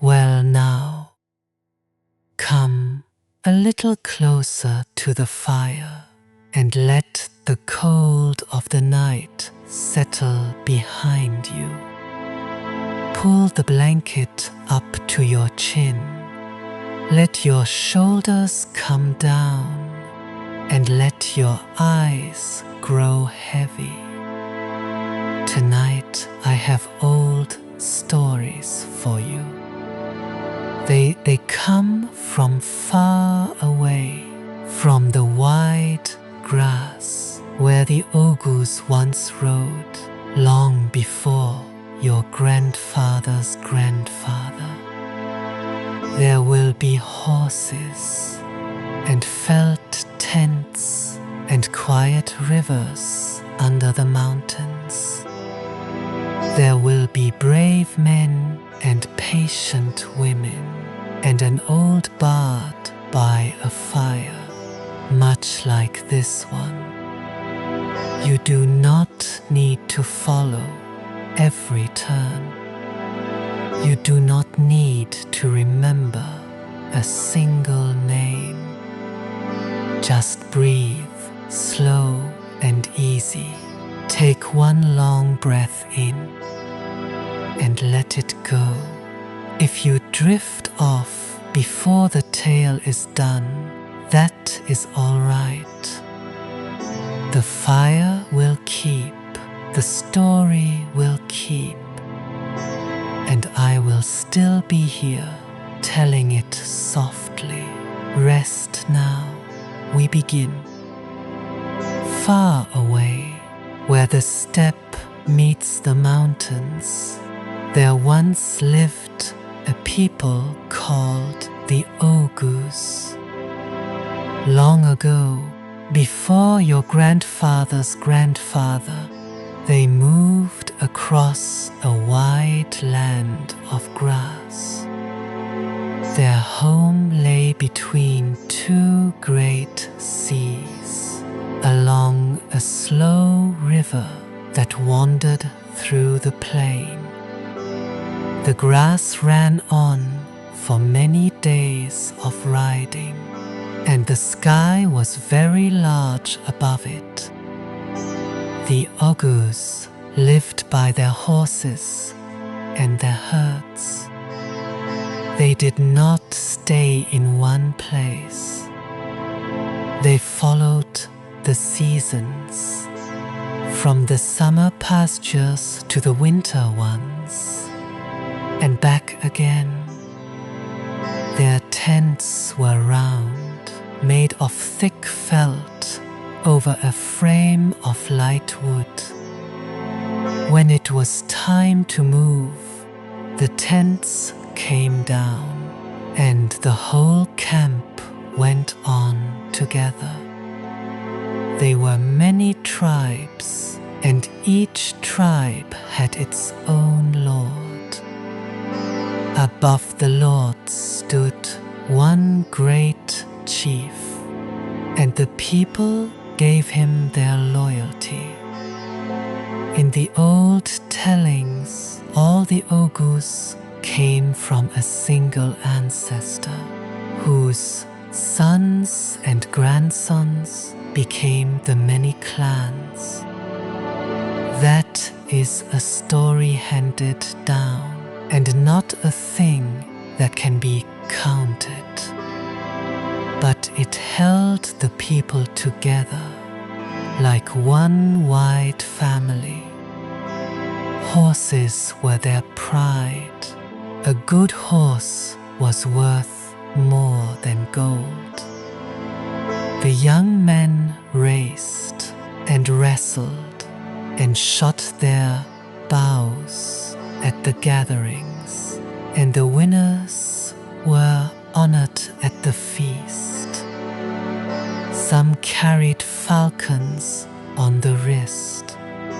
Well now, come a little closer to the fire and let the cold of the night settle behind you. Pull the blanket up to your chin. Let your shoulders come down and let your eyes grow heavy. Tonight I have old stories for you. They come from far away, from the wide grass where the Oghuz once rode, long before your grandfather's grandfather. There will be horses and felt tents and quiet rivers under the mountains. There will be brave men and patient women and an old bard by a fire, much like this one. You do not need to follow every turn. You do not need to remember a single name. Just breathe, slow and easy. Take one long breath in and let it go. If you drift off before the tale is done, that is all right. The fire will keep, the story will keep, and I will still be here, telling it softly. Rest now, we begin. Far away, where the steppe meets the mountains, there once lived a people called the Oghuz. Long ago, before your grandfather's grandfather, they moved across a wide land of grass. Their home lay between two great seas, along a slow river that wandered through the plain. The grass ran on for many days of riding, and the sky was very large above it. The Oghuz lived by their horses and their herds. They did not stay in one place. They followed the seasons, from the summer pastures to the winter ones, and back again. Their tents were round, made of thick felt, over a frame of light wood. When it was time to move, the tents came down, and the whole camp went on together. They were many tribes, and each tribe had its own lord. Above the lords stood one great chief, and the people gave him their loyalty. In the old tellings, all the Oghuz came from a single ancestor, whose sons and grandsons became the many clans. That is a story handed down, and not a thing that can be counted. But it held the people together like one wide family. Horses were their pride. A good horse was worth more than gold. The young men raced and wrestled and shot their bows at the gatherings, and the winners were honored at the feast. Some carried falcons on the wrist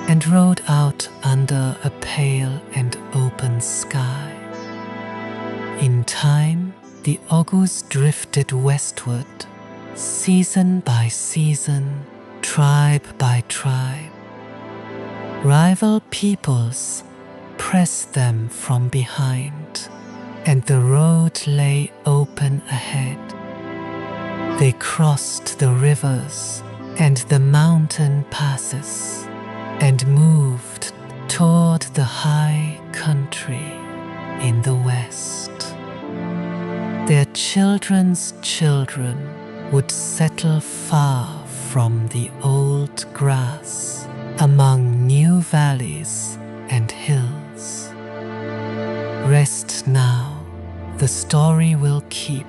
and rode out under a pale and open sky. In time, the Oghuz drifted westward, season by season, tribe by tribe. Rival peoples pressed them from behind, and the road lay open ahead. They crossed the rivers and the mountain passes and moved toward the high country in the west. Their children's children would settle far from the old grass among new valleys and hills. Rest now, the story will keep.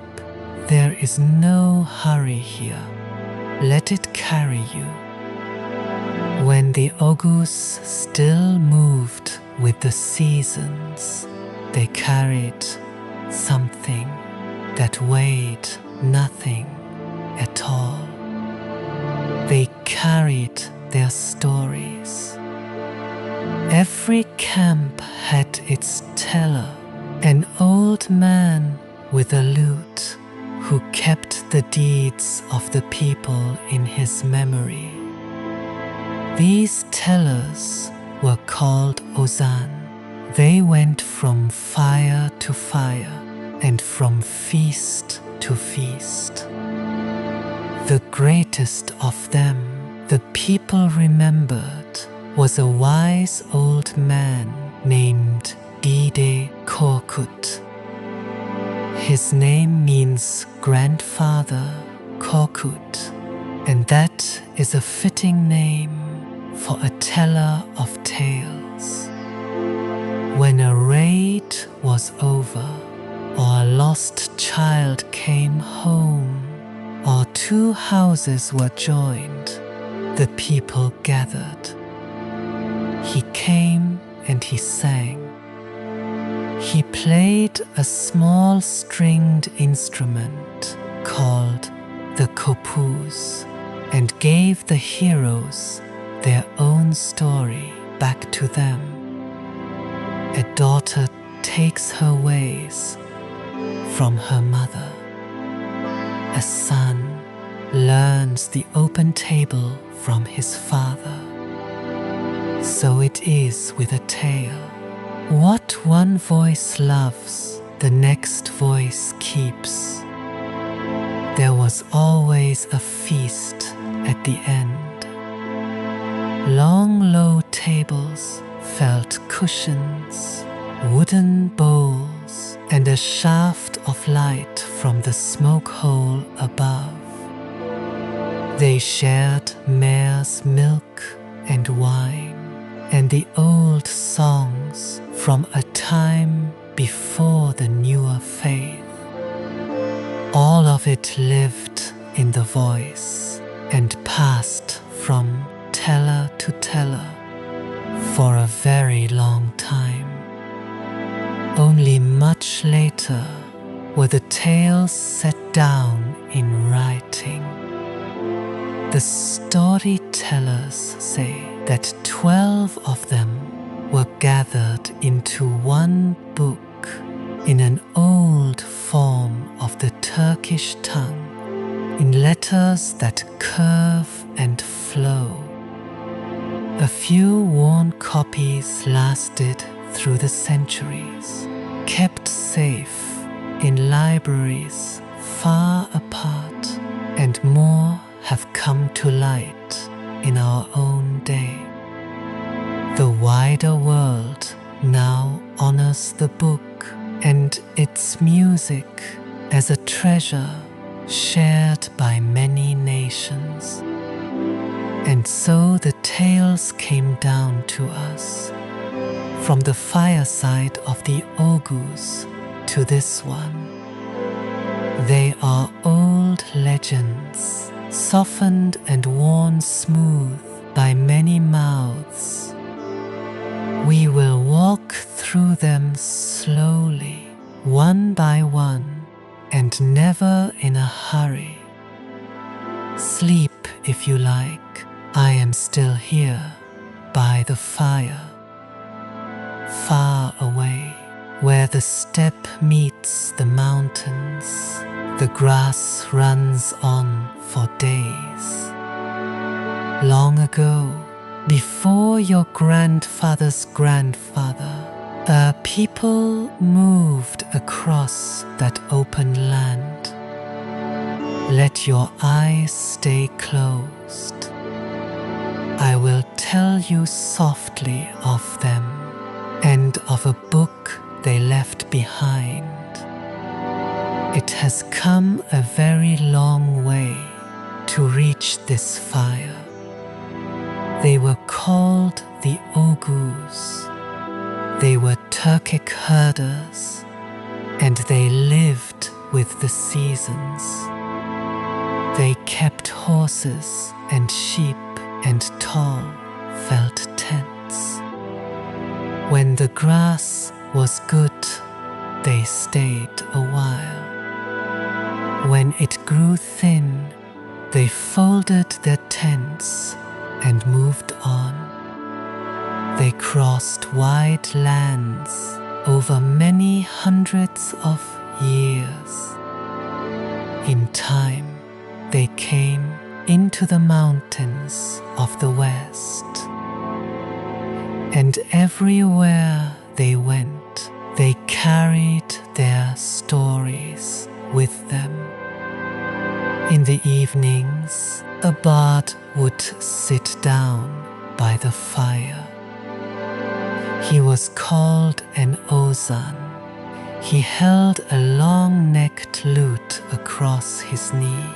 There is no hurry here. Let it carry you. When the Oghuz still moved with the seasons, they carried something that weighed nothing at all. They carried their stories. Every camp had its teller, an old man with a lute who kept the deeds of the people in his memory. These tellers were called Ozan. They went from fire to fire and from feast to feast. The greatest of them, the people remembered, was a wise old man named Dede Korkut. His name means grandfather Korkut, and that is a fitting name for a teller of tales. When a raid was over, or a lost child came home, or two houses were joined, the people gathered. He came and he sang. He played a small stringed instrument called the kopuz and gave the heroes their own story back to them. A daughter takes her ways from her mother. A son learns the open table from his father. So it is with a tale. What one voice loves, the next voice keeps. There was always a feast at the end. Long low tables, felt cushions, wooden bowls, and a shaft of light from the smoke hole above. They shared mare's milk and wine, and the old songs from a time before the newer faith. All of it lived in the voice and passed from teller to teller for a very long time. Only much later were the tales set down in writing. The storytellers say that 12 of them were gathered into one book in an old form of the Turkish tongue, in letters that curve and flow. A few worn copies lasted through the centuries, kept safe in libraries far apart, and more have come to light in our own day. The wider world now honors the book and its music as a treasure shared by many nations. And so the tales came down to us, from the fireside of the Oghuz to this one. They are old legends, softened and worn smooth by many mouths. We will walk through them slowly, one by one, and never in a hurry. Sleep if you like, I am still here by the fire. Far away, where the steppe meets the mountains, the grass runs on for days. Long ago, before your grandfather's grandfather, A people moved across that open land. Let your eyes stay closed. I will tell you softly of them and of a book they left behind. It has come a very long way to reach this fire. They were called the Oghuz. They were Turkic herders, and they lived with the seasons. They kept horses and sheep and tall felt tents. When the grass was good, they stayed a while. When it grew thin, they folded their tents and moved on. They crossed wide lands over many hundreds of years. In time, they came into the mountains of the west. And everywhere they went, they carried their stories with them. In the evenings, a bard would sit down by the fire. He was called an ozan. He held a long-necked lute across his knee.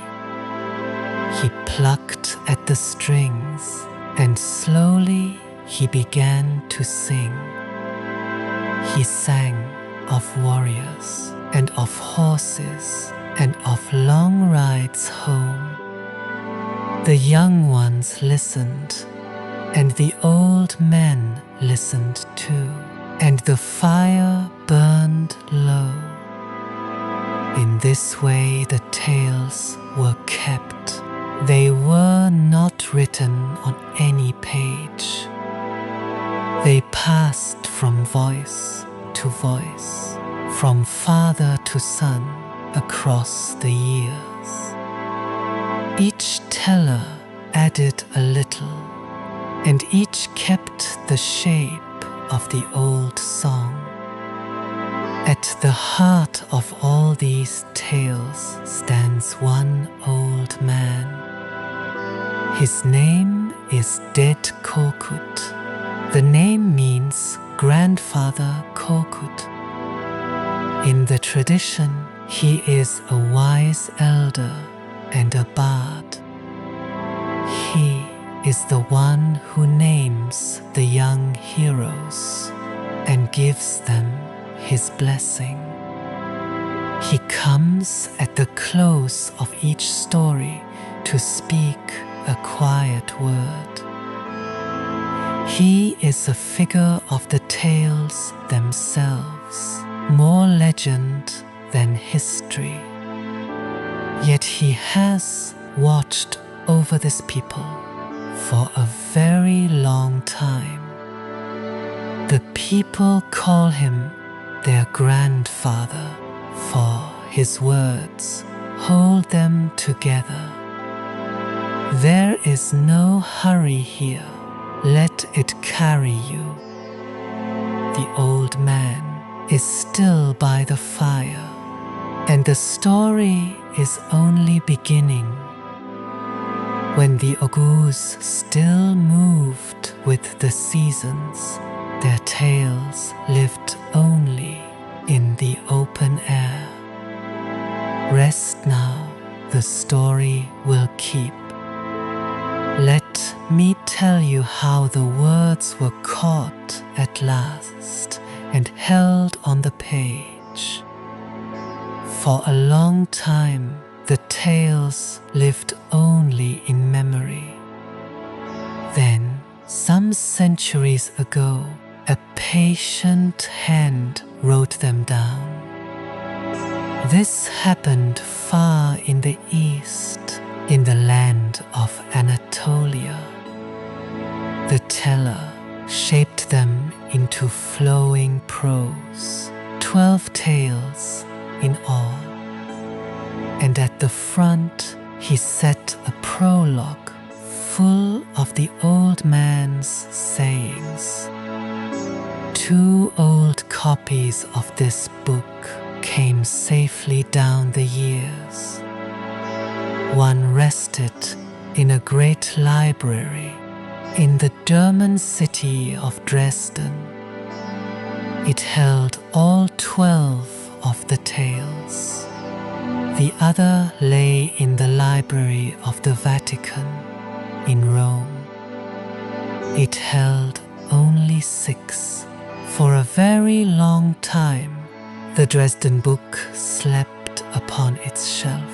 He plucked at the strings, and slowly he began to sing. He sang of warriors and of horses and of long rides home. The young ones listened, and the old men listened too, and the fire burned low. In this way the tales were kept. They were not written on any page. They passed from voice to voice, from father to son, across the years. Each teller added a little, and each kept the shape of the old song. At the heart of all these tales stands one old man. His name is Dede Korkut. The name means grandfather Korkut. In the tradition, he is a wise elder and a bard. He is the one who names the young heroes and gives them his blessing. He comes at the close of each story to speak a quiet word. He is a figure of the tales themselves, more legend than history. Yet he has watched over this people for a very long time. The people call him their grandfather, for his words hold them together. There is no hurry here, let it carry you. The old man is still by the fire, and the story is only beginning. When the Oghuz still moved with the seasons, their tales lived only in the open air. Rest now, the story will keep. Let me tell you how the words were caught at last and held on the page. For a long time, the tales lived only in memory. Then, some centuries ago, a patient hand wrote them down. This happened far in the east, in the land of Anatolia. The teller shaped them into flowing prose, 12 tales in all. And at the front he set a prologue full of the old man's sayings. 2 old copies of this book came safely down the years. One rested in a great library in the German city of Dresden. It held all 12 of the tales. The other lay in the library of the Vatican in Rome. It held only 6. For a very long time, the Dresden book slept upon its shelf.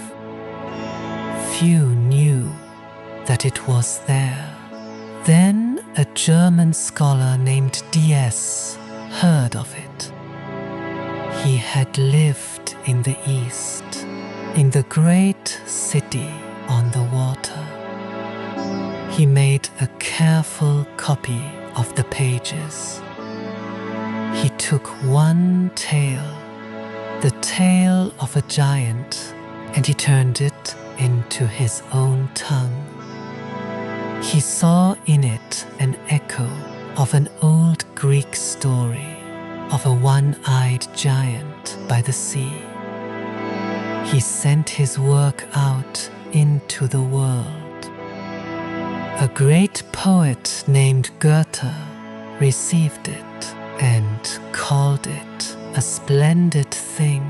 Few knew that it was there. Then a German scholar named Dirse heard of it. He had lived in the East, in the great city on the water. He made a careful copy of the pages. He took one tale, the tale of a giant, and he turned it into his own tongue. He saw in it an echo of an old Greek story of a one-eyed giant by the sea. He sent his work out into the world. A great poet named Goethe received it and called it a splendid thing.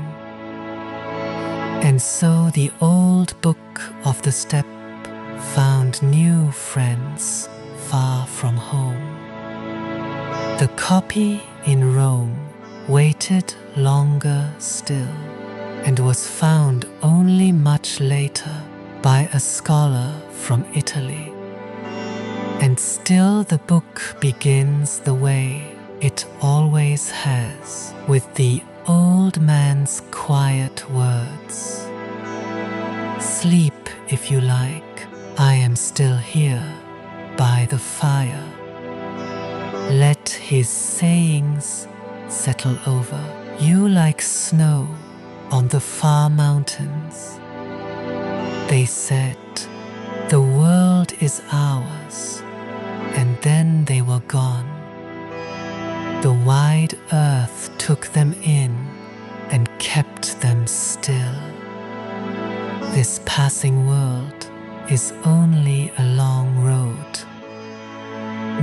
And so the old book of the steppe found new friends far from home. The copy in Rome waited longer still and was found only much later by a scholar from Italy. And still the book begins the way it always has, with the old man's quiet words. Sleep if you like, I am still here by the fire. Let his sayings settle over you like snow on the far mountains. They said, the world is ours, and then they were gone. The wide earth took them in and kept them still. This passing world is only a long road.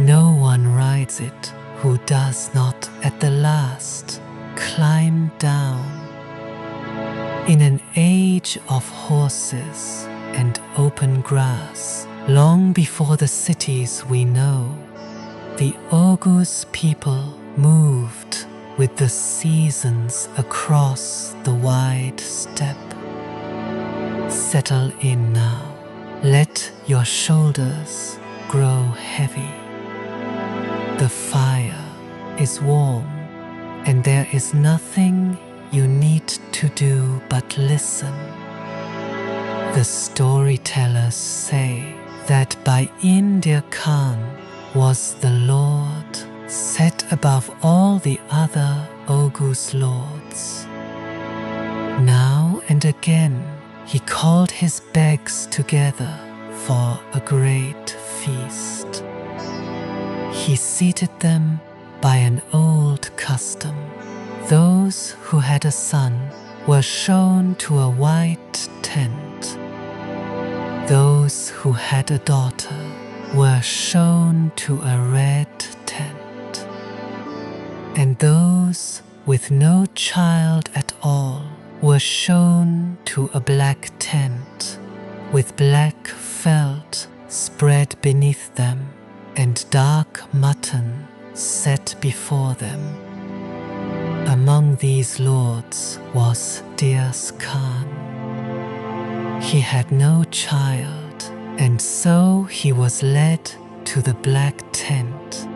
No one rides it who does not at the last climb down. In an age of horses and open grass, long before the cities we know, the Oghuz people moved with the seasons across the wide steppe. Settle in now, let your shoulders grow heavy. The fire is warm, and there is nothing you need to do but listen. The storytellers say that by Indir Khan was the Lord set above all the other Oghuz lords. Now and again he called his begs together for a great feast. He seated them by an old custom. Those who had a son were shown to a white tent. Those who had a daughter were shown to a red tent. And those with no child at all were shown to a black tent with black felt spread beneath them and dark mutton set before them. Among these lords was Dirse Khan. He had no child, and so he was led to the black tent.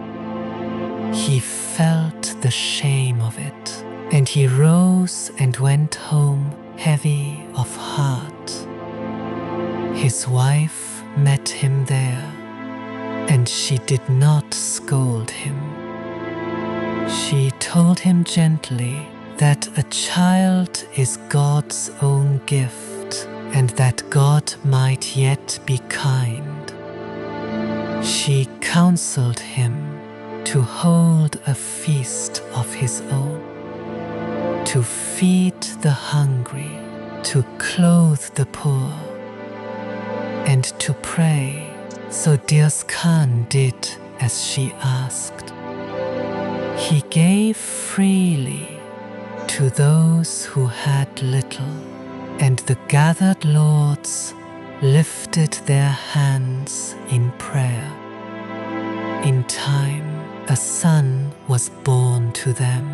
He felt the shame of it, and he rose and went home heavy of heart. His wife met him there, and she did not scold him. She told him gently that a child is God's own gift, and that God might yet be kind. She counseled him to hold a feast of his own, to feed the hungry, to clothe the poor, and to pray. So Dirse Khan did as she asked. He gave freely to those who had little, and the gathered lords lifted their hands in prayer. In time, a son was born to them,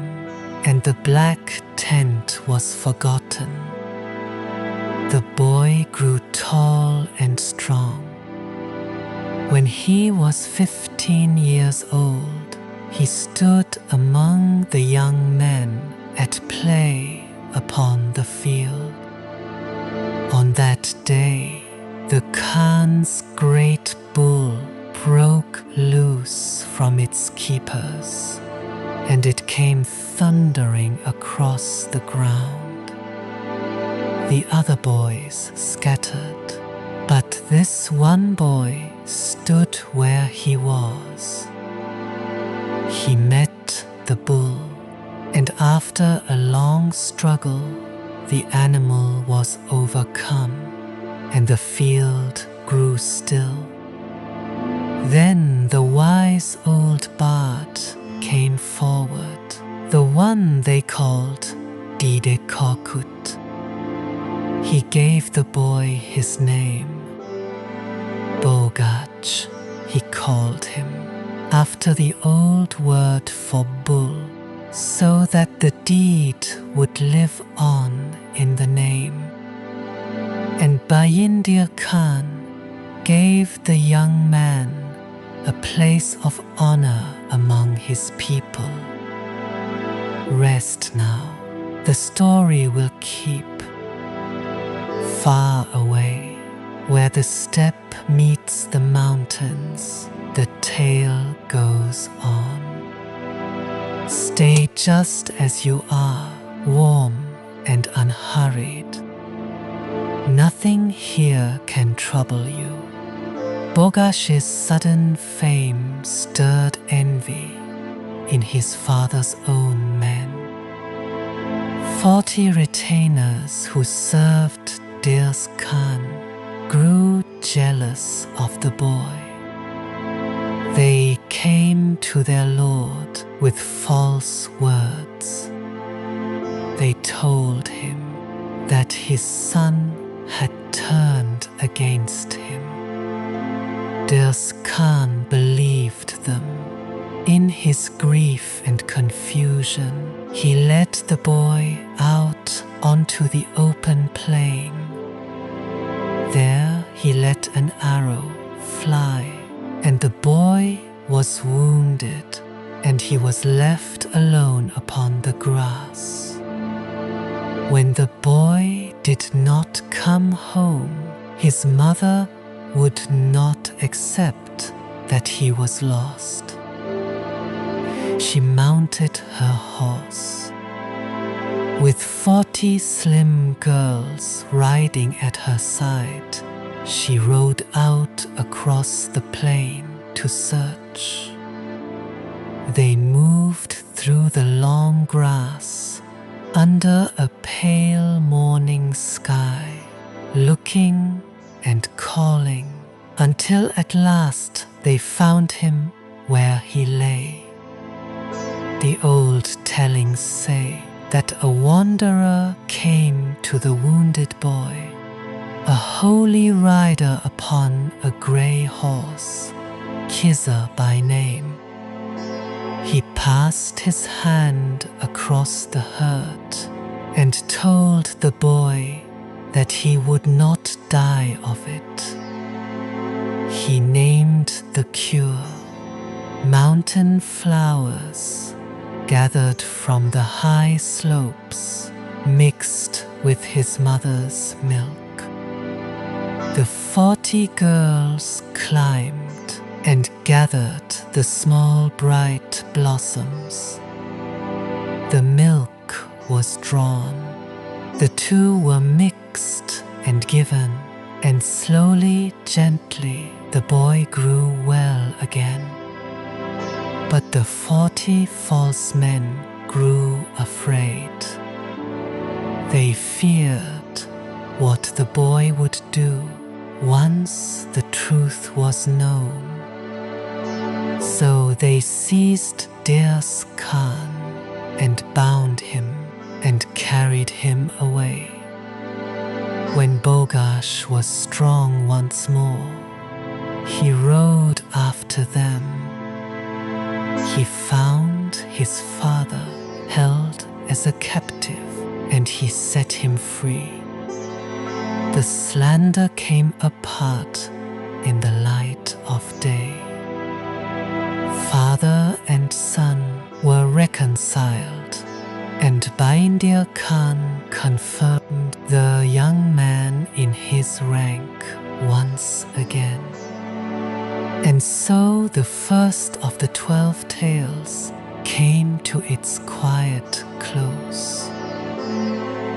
and the black tent was forgotten. The boy grew tall and strong. When he was 15 years old, he stood among the young men at play upon the field. On that day, the Khan's great bull broke loose from its keepers, and it came thundering across the ground. The other boys scattered, but this one boy stood where he was. He met the bull, and after a long struggle, the animal was overcome, and the field grew still. Then the wise old bard came forward, the one they called Dede Korkut. He gave the boy his name. Boghach, he called him, after the old word for bull, so that the deed would live on in the name. And Bayindir Khan gave the young man a place of honor among his people. Rest now, the story will keep. Far away, where the steppe meets the mountains, the tale goes on. Stay just as you are, warm and unhurried. Nothing here can trouble you. Boghach's sudden fame stirred envy in his father's own men. 40 retainers who served Dirse Khan grew jealous of the boy. They came to their lord with false words. They told him that his son had turned against him. Dirse Khan believed them. In his grief and confusion, he led the boy out onto the open plain. There he let an arrow fly, and the boy was wounded, and he was left alone upon the grass. When the boy did not come home, his mother would not accept that he was lost. She mounted her horse. With 40 slim girls riding at her side, she rode out across the plain to search. They moved through the long grass under a pale morning sky, looking and calling, until at last they found him where he lay. The old tellings say that a wanderer came to the wounded boy, a holy rider upon a grey horse, Kizza by name. He passed his hand across the hurt and told the boy that he would not die of it. He named the cure mountain flowers gathered from the high slopes, mixed with his mother's milk. The 40 girls climbed and gathered the small bright blossoms. The milk was drawn. The two were mixed and given, and slowly, gently, the boy grew well again. But the 40 false men grew afraid. They feared what the boy would do once the truth was known. So they seized Dirse Khan and bound him and carried him away. When Boghach was strong once more, he rode after them. He found his father held as a captive, and he set him free. The slander came apart in the light of day. Father and son were reconciled, and Baindir Khan confirmed the young man in his rank once again. And so the first of the 12 tales came to its quiet close.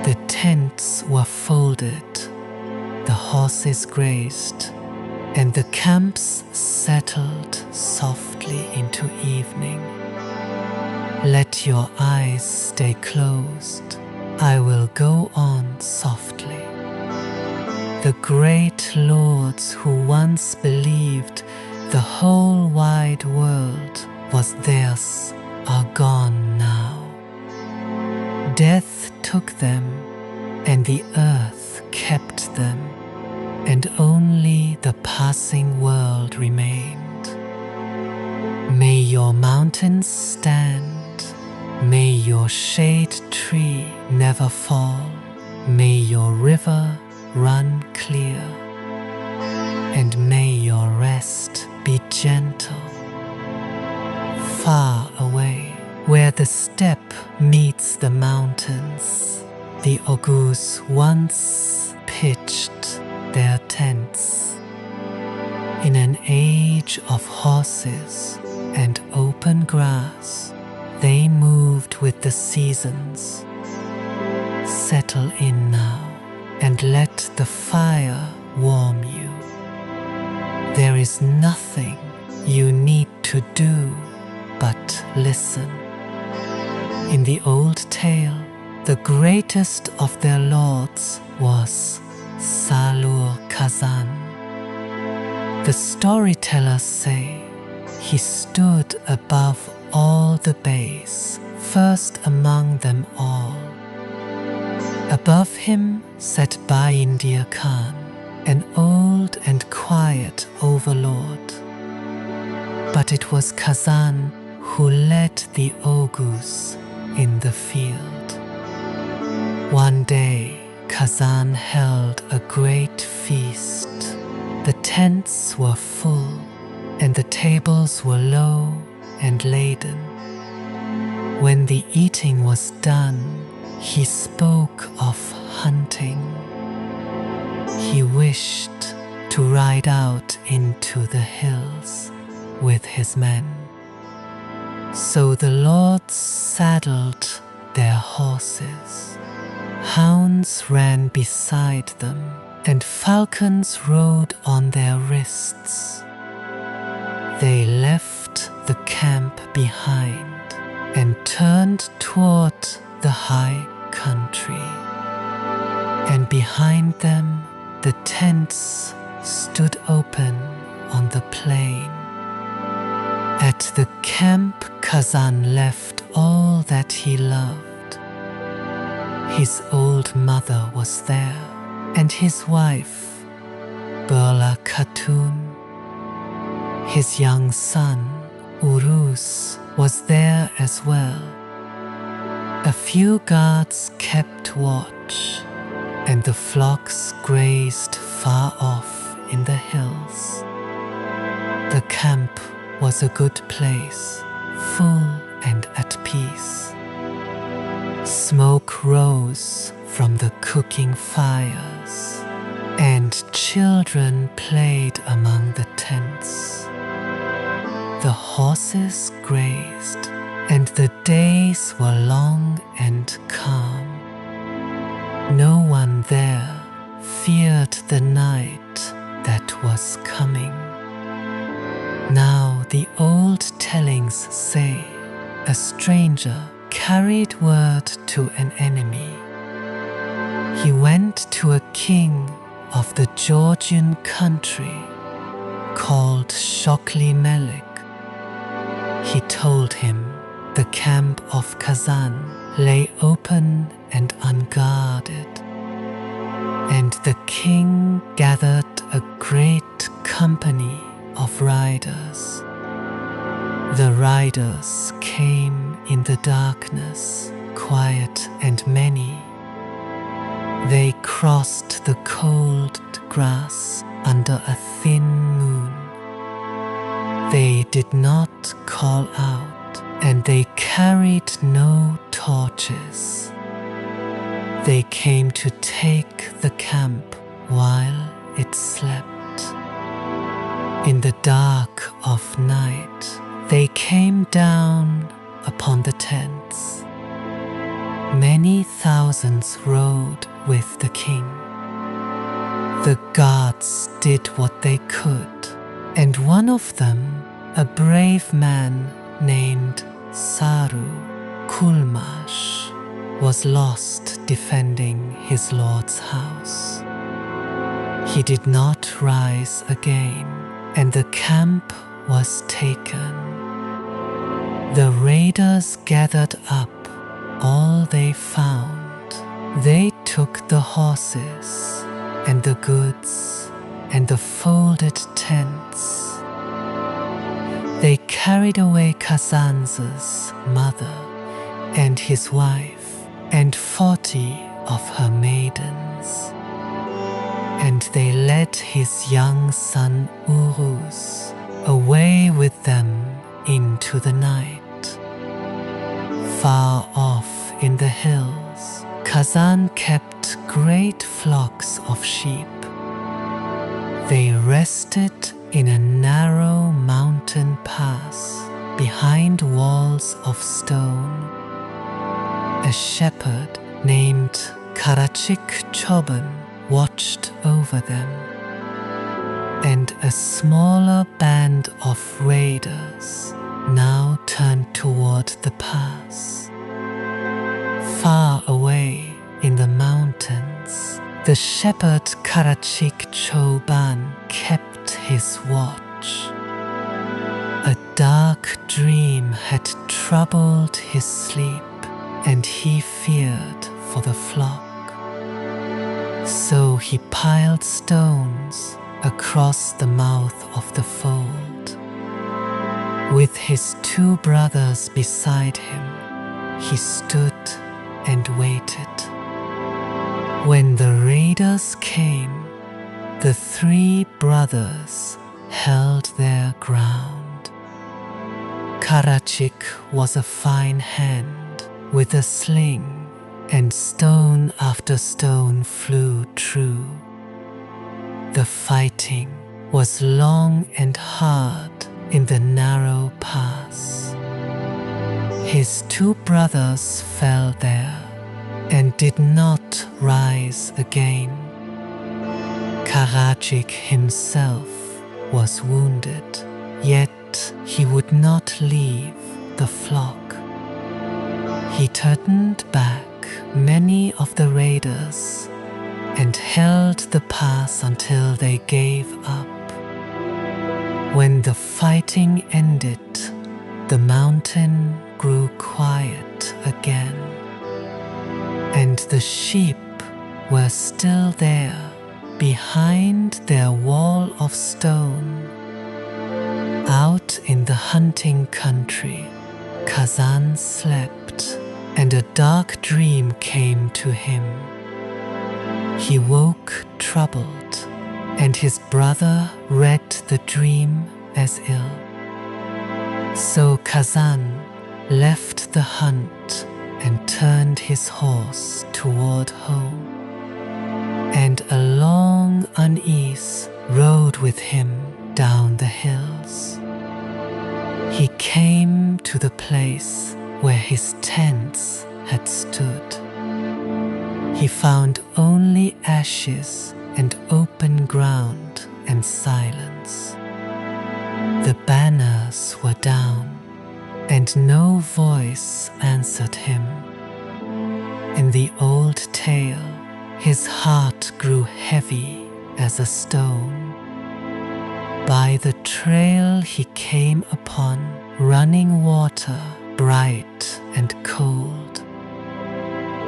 The tents were folded, the horses grazed, and the camps settled softly into evening. Let your eyes stay closed, I will go on softly. The great lords who once believed the whole wide world was theirs are gone now. Death took them, and the earth kept them, and only the passing world remained. May your mountains stand, may your shade tree never fall, may your river run clear, and may your rest be gentle. Far away, where the steppe meets the mountains, the Oghuz once pitched their tents. In an age of horses and open grass, they moved with the seasons. Settle in now and let the fire warm you. There is nothing you need to do but listen. In the old tale, the greatest of their lords was Salur Kazan. The storytellers say he stood above all the beys, first among them all. Above him sat Baindir Khan, an old and quiet overlord. But it was Kazan who led the Oghuz in the field. One day, Kazan held a great feast. The tents were full, and the tables were low and laden. When the eating was done, he spoke of hunting. He wished to ride out into the hills with his men. So the lords saddled their horses. Hounds ran beside them, and falcons rode on their wrists. They left the camp behind and turned toward the high country. And behind them the tents stood open on the plain. At the camp Kazan left all that he loved. His old mother was there, and his wife, Burla Khatun. His young son, Uruz, was there as well. A few guards kept watch, and the flocks grazed far off in the hills. The camp was a good place, full and at peace. Smoke rose from the cooking fires, and children played among the tents. The horses grazed, and the days were long and calm. No one there feared the night that was coming. Now the old tellings say a stranger carried word to an enemy. He went to a king of the Georgian country called Shokli Melik. He told him the camp of Kazan lay open and unguarded, and the king gathered a great company of riders. The riders came in the darkness, quiet and many. They crossed the cold grass under a thin moon. They did not call out, and they carried no torches. They came to take the camp while it slept. In the dark of night, they came down upon the tents. Many thousands rode with the king. The guards did what they could, and one of them, a brave man named Saru Kulmash, was lost defending his lord's house. He did not rise again, and the camp was taken. The raiders gathered up all they found. They took the horses and the goods and the folded tents. They carried away Kazan's mother and his wife and 40 of her maidens. And they led his young son Uruz away with them into the night. Far off in the hills, Kazan kept great flocks of sheep. They rested in a narrow mountain pass behind walls of stone. A shepherd named Karachik Choban watched over them, and a smaller band of raiders now turned toward the pass. Far away in the mountains, the shepherd Karachik Choban kept his watch. A dark dream had troubled his sleep, and he feared for the flock. So he piled stones across the mouth of the fold. With his 2 brothers beside him, he stood and waited. When the raiders came, the 3 brothers held their ground. Karachik was a fine hand with a sling, and stone after stone flew true. The fighting was long and hard in the narrow pass. His 2 brothers fell there and did not rise again. Karachik himself was wounded, yet he would not leave the flock. He turned back many of the raiders and held the pass until they gave up. When the fighting ended, the mountain grew quiet again, and the sheep were still there behind their wall of stone. Out in the hunting country, Kazan slept, and a dark dream came to him. He woke troubled, and his brother read the dream as ill. So Kazan left the hunt and turned his horse toward home, and a long unease rode with him down the hills. He came to the place where his tents had stood. He found only ashes and open ground and silence. The banners were down, and no voice answered him. In the old tale, his heart grew heavy as a stone. By the trail he came upon running water, bright and cold.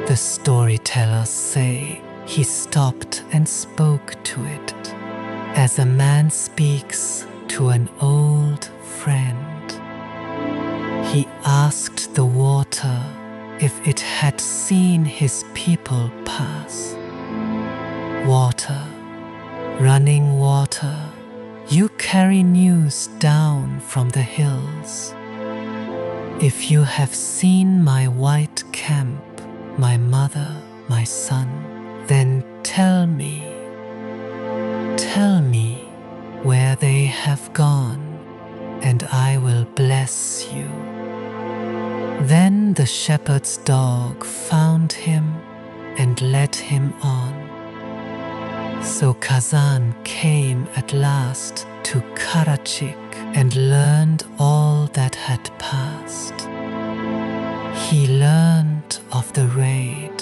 The storytellers say he stopped and spoke to it, as a man speaks to an old friend. He asked the water if it had seen his people pass. Water, running water, you carry news down from the hills. If you have seen my white camp, my mother, my son, then tell me where they have gone, and I will bless you. Then the shepherd's dog found him and led him on. So Kazan came at last to Turkic and learned all that had passed. He learned of the raid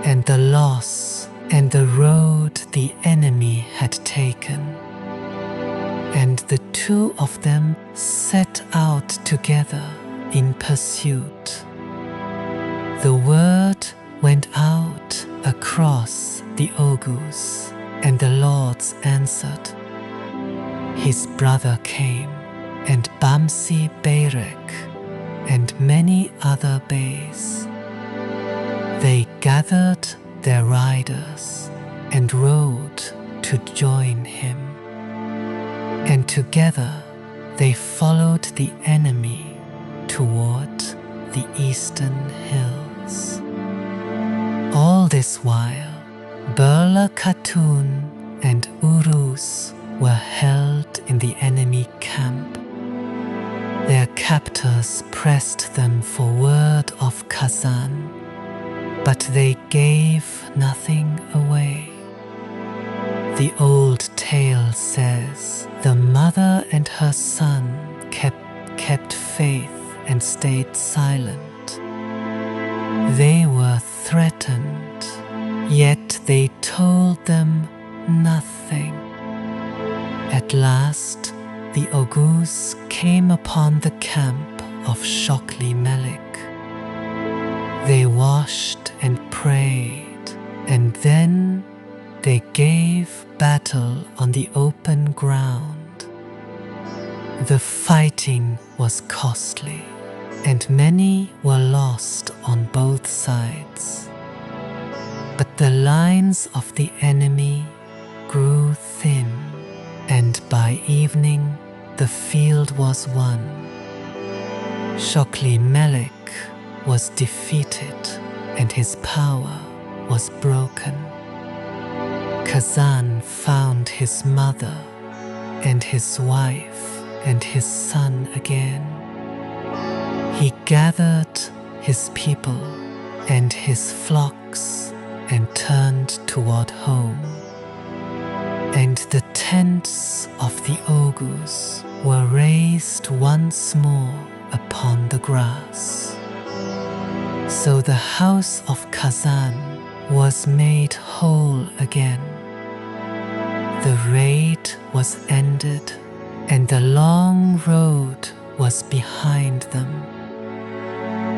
and the loss and the road the enemy had taken. And the two of them set out together in pursuit. The word went out across the Oghuz, and the lords answered. His brother came, and Bamsi Beyrek, and many other beys. They gathered their riders and rode to join him. And together they followed the enemy toward the eastern hills. All this while, Burla Khatun and Uruz were held in the enemy camp. Their captors pressed them for word of Kazan, but they gave nothing away. The old tale says the mother and her son kept faith and stayed silent. They were threatened, yet they told them nothing. At last, the Oghuz came upon the camp of Shokli Melik. They washed and prayed, and then they gave battle on the open ground. The fighting was costly, and many were lost on both sides. But the lines of the enemy grew thin, and by evening the field was won. Shokli Melik was defeated, and his power was broken. Kazan found his mother and his wife and his son again. He gathered his people and his flocks and turned toward home. And the tents of the Oghuz were raised once more upon the grass. So the house of Kazan was made whole again. The raid was ended, and the long road was behind them.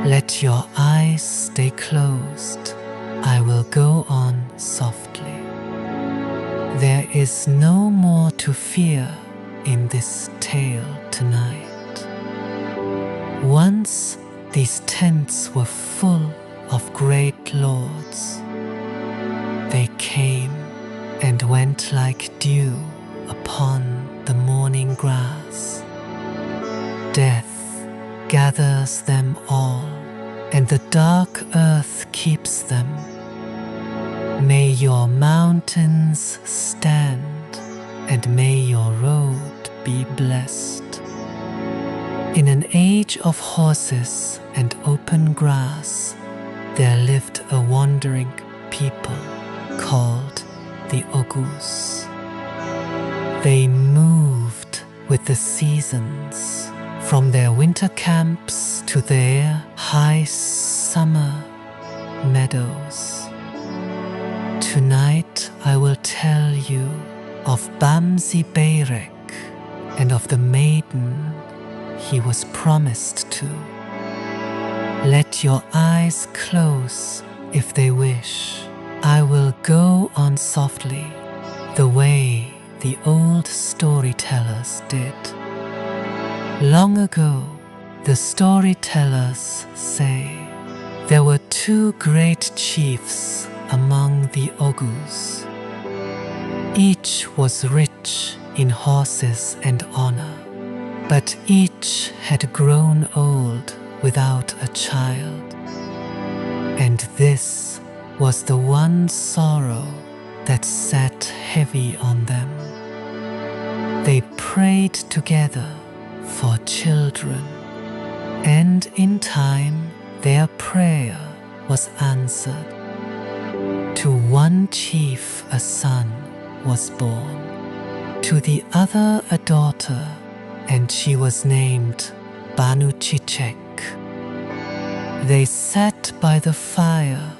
Let your eyes stay closed. I will go on softly. There is no more to fear in this tale tonight. Once these tents were full of great lords. They came and went like dew upon the morning grass. Death gathers them all, and the dark earth keeps them. May your mountains stand, and may your road be blessed. In an age of horses and open grass, there lived a wandering people called the Oghuz. They moved with with the seasons, from their winter camps to their high summer meadows. Tonight I will tell you of Bamsi Beyrek and of the maiden he was promised to. Let your eyes close if they wish. I will go on softly, the way the old storytellers did. Long ago, the storytellers say, there were two great chiefs among the Oghuz. Each was rich in horses and honor, but each had grown old without a child. And this was the one sorrow that sat heavy on them. They prayed together for children, and in time their prayer was answered. To one chief a son was born, to the other a daughter, and she was named Banuchichek. They sat by the fire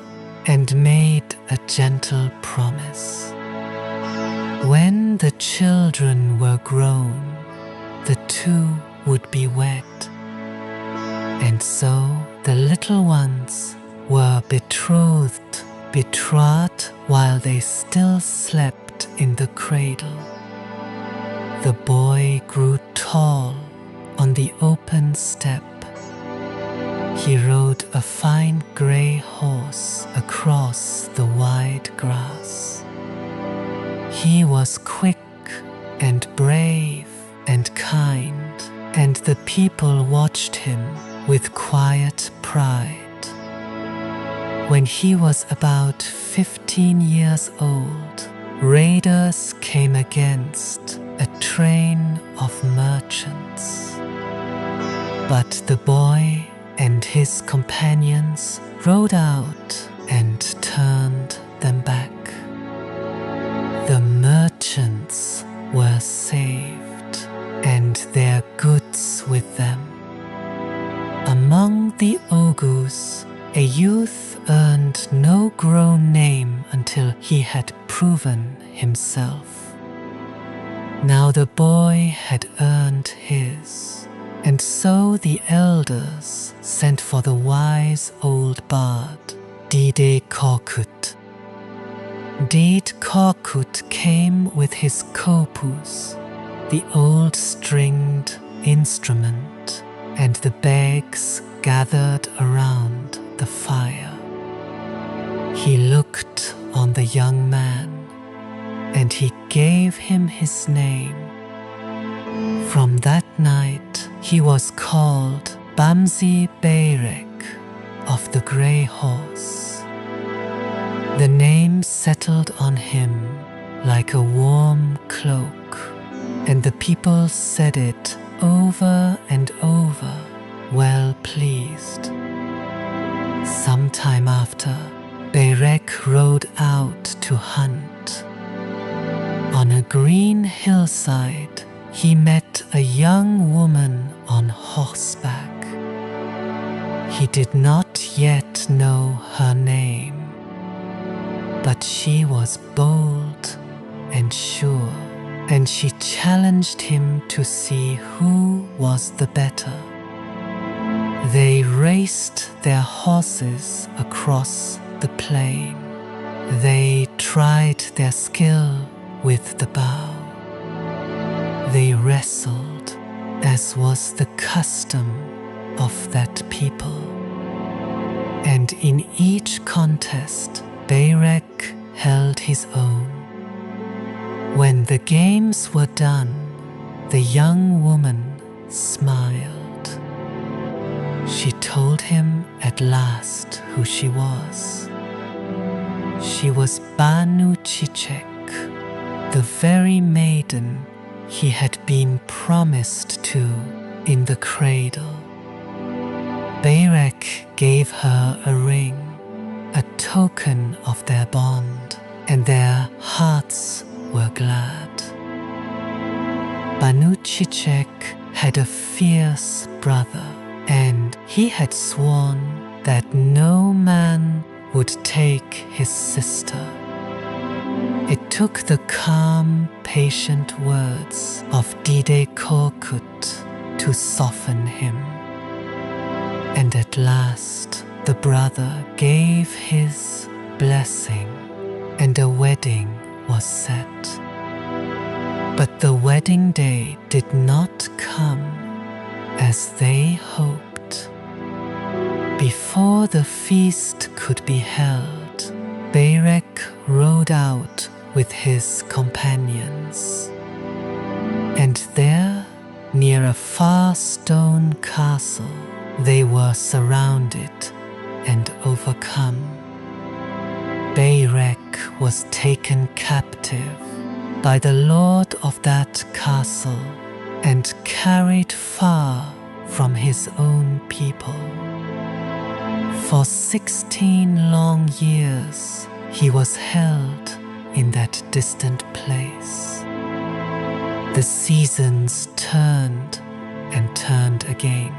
and made a gentle promise. When the children were grown, the two would be wed. And so the little ones were betrothed while they still slept in the cradle. The boy grew tall on the open steppe. He rode a fine grey horse across the wide grass. He was quick and brave and kind, and the people watched him with quiet pride. When he was about 15 years old, raiders came against a train of merchants. But the boy and his companions rode out and turned them back. The merchants were saved, and their goods with them. Among the Oghuz, a youth earned no grown name until he had proven himself. Now the boy had earned his, and so the elders sent for the wise old bard, Dede Korkut. Dede Korkut came with his kopuz, the old stringed instrument, and the bags gathered around the fire. He looked on the young man, and he gave him his name. From that night he was called Bamsi Beyrek of the Grey Horse. The name settled on him like a warm cloak, and the people said it over and over, well pleased. Some time after, Beyrek rode out to hunt. On a green hillside, he met a young woman on horseback. He did not yet know her name, but she was bold and sure, and she challenged him to see who was the better. They raced their horses across the plain. They tried their skill with the bow. They wrestled, as was the custom of that people. And in each contest, Beyrek held his own. When the games were done, the young woman smiled. She told him at last who she was. She was Banuchichek, the very maiden he had been promised to in the cradle. Beyrek gave her a ring, a token of their bond, and their hearts were glad. Banu Chichek had a fierce brother, and he had sworn that no man would take his sister. It took the calm, patient words of Dede Korkut to soften him. And at last the brother gave his blessing, and a wedding was set. But the wedding day did not come as they hoped. Before the feast could be held, Beyrek rode out with his companions. And there, near a far stone castle, they were surrounded and overcome. Beyrek was taken captive by the lord of that castle and carried far from his own people. For 16 long years he was held in that distant place. The seasons turned and turned again.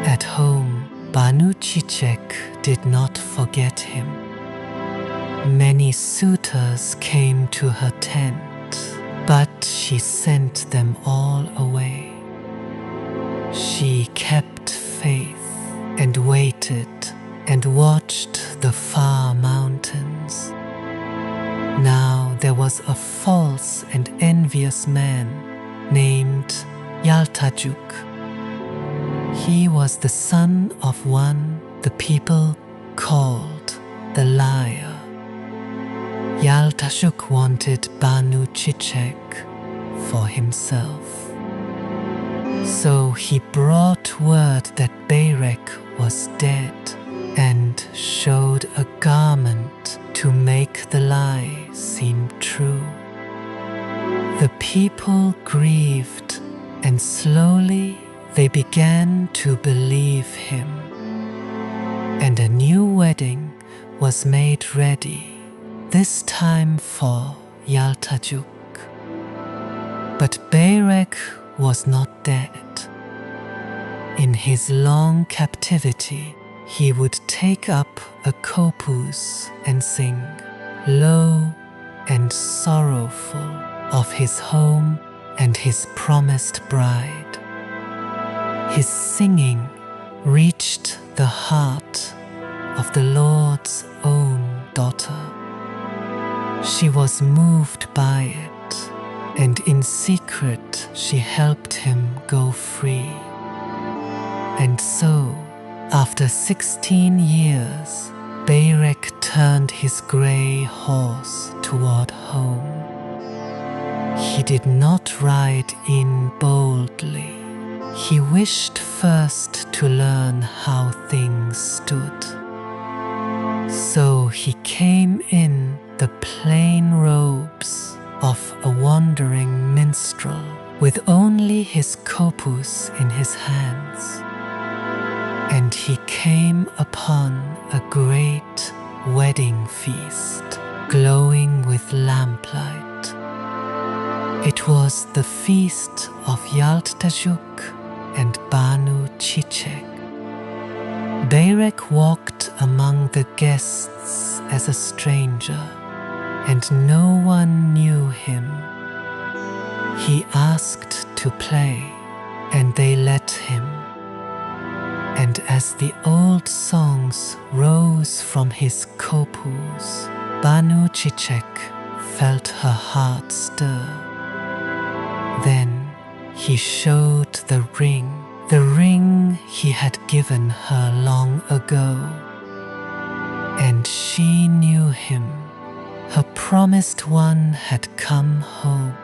At home, Banu Chichek did not forget him. Many suitors came to her tent, but she sent them all away. She kept faith and waited and watched the far mountains. Now there was a false and envious man named Yaltajuk. He was the son of one the people called the liar. Yaltajuk wanted Banu Chichek for himself. So he brought word that Beyrek was dead and showed a garment to make the lie seem true. The people grieved, and slowly they began to believe him. And a new wedding was made ready, this time for Yaltajuk. But Beyrek was not dead. In his long captivity, he would take up a kopuz and sing, low and sorrowful, of his home and his promised bride. His singing reached the heart of the Lord's own daughter. She was moved by it, and in secret she helped him go free. And so, after 16 years, Beyrek turned his grey horse toward home. He did not ride in boldly. He wished first to learn how things stood. So he came in the plain robes of a wandering minstrel, with only his kopuz in his hands. And he came upon a great wedding feast, glowing with lamplight. It was the feast of Yaltajuk and Banu Chichek. Beyrek walked among the guests as a stranger, and no one knew him. He asked to play, and they let him. And as the old songs rose from his kopuz, Banu Chichek felt her heart stir. Then he showed the ring he had given her long ago. And she knew him. Her promised one had come home.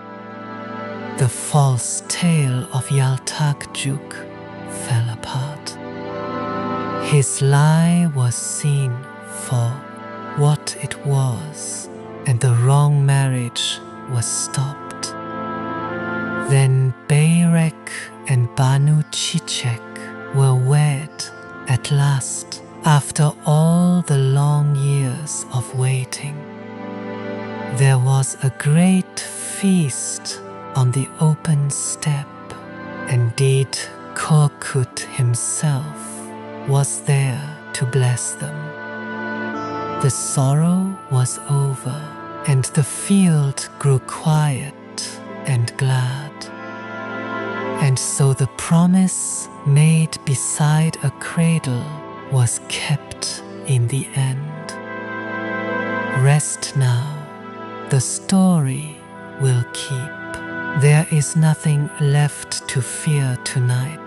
The false tale of Yaltajuk fell apart. His lie was seen for what it was, and the wrong marriage was stopped. Then Beyrek and Banu Chichek were wed at last, after all the long years of waiting. There was a great feast on the open steppe, and Dede Korkut himself was there to bless them. The sorrow was over, and the field grew quiet and glad. And so the promise made beside a cradle was kept in the end. Rest now, the story will keep. There is nothing left to fear tonight.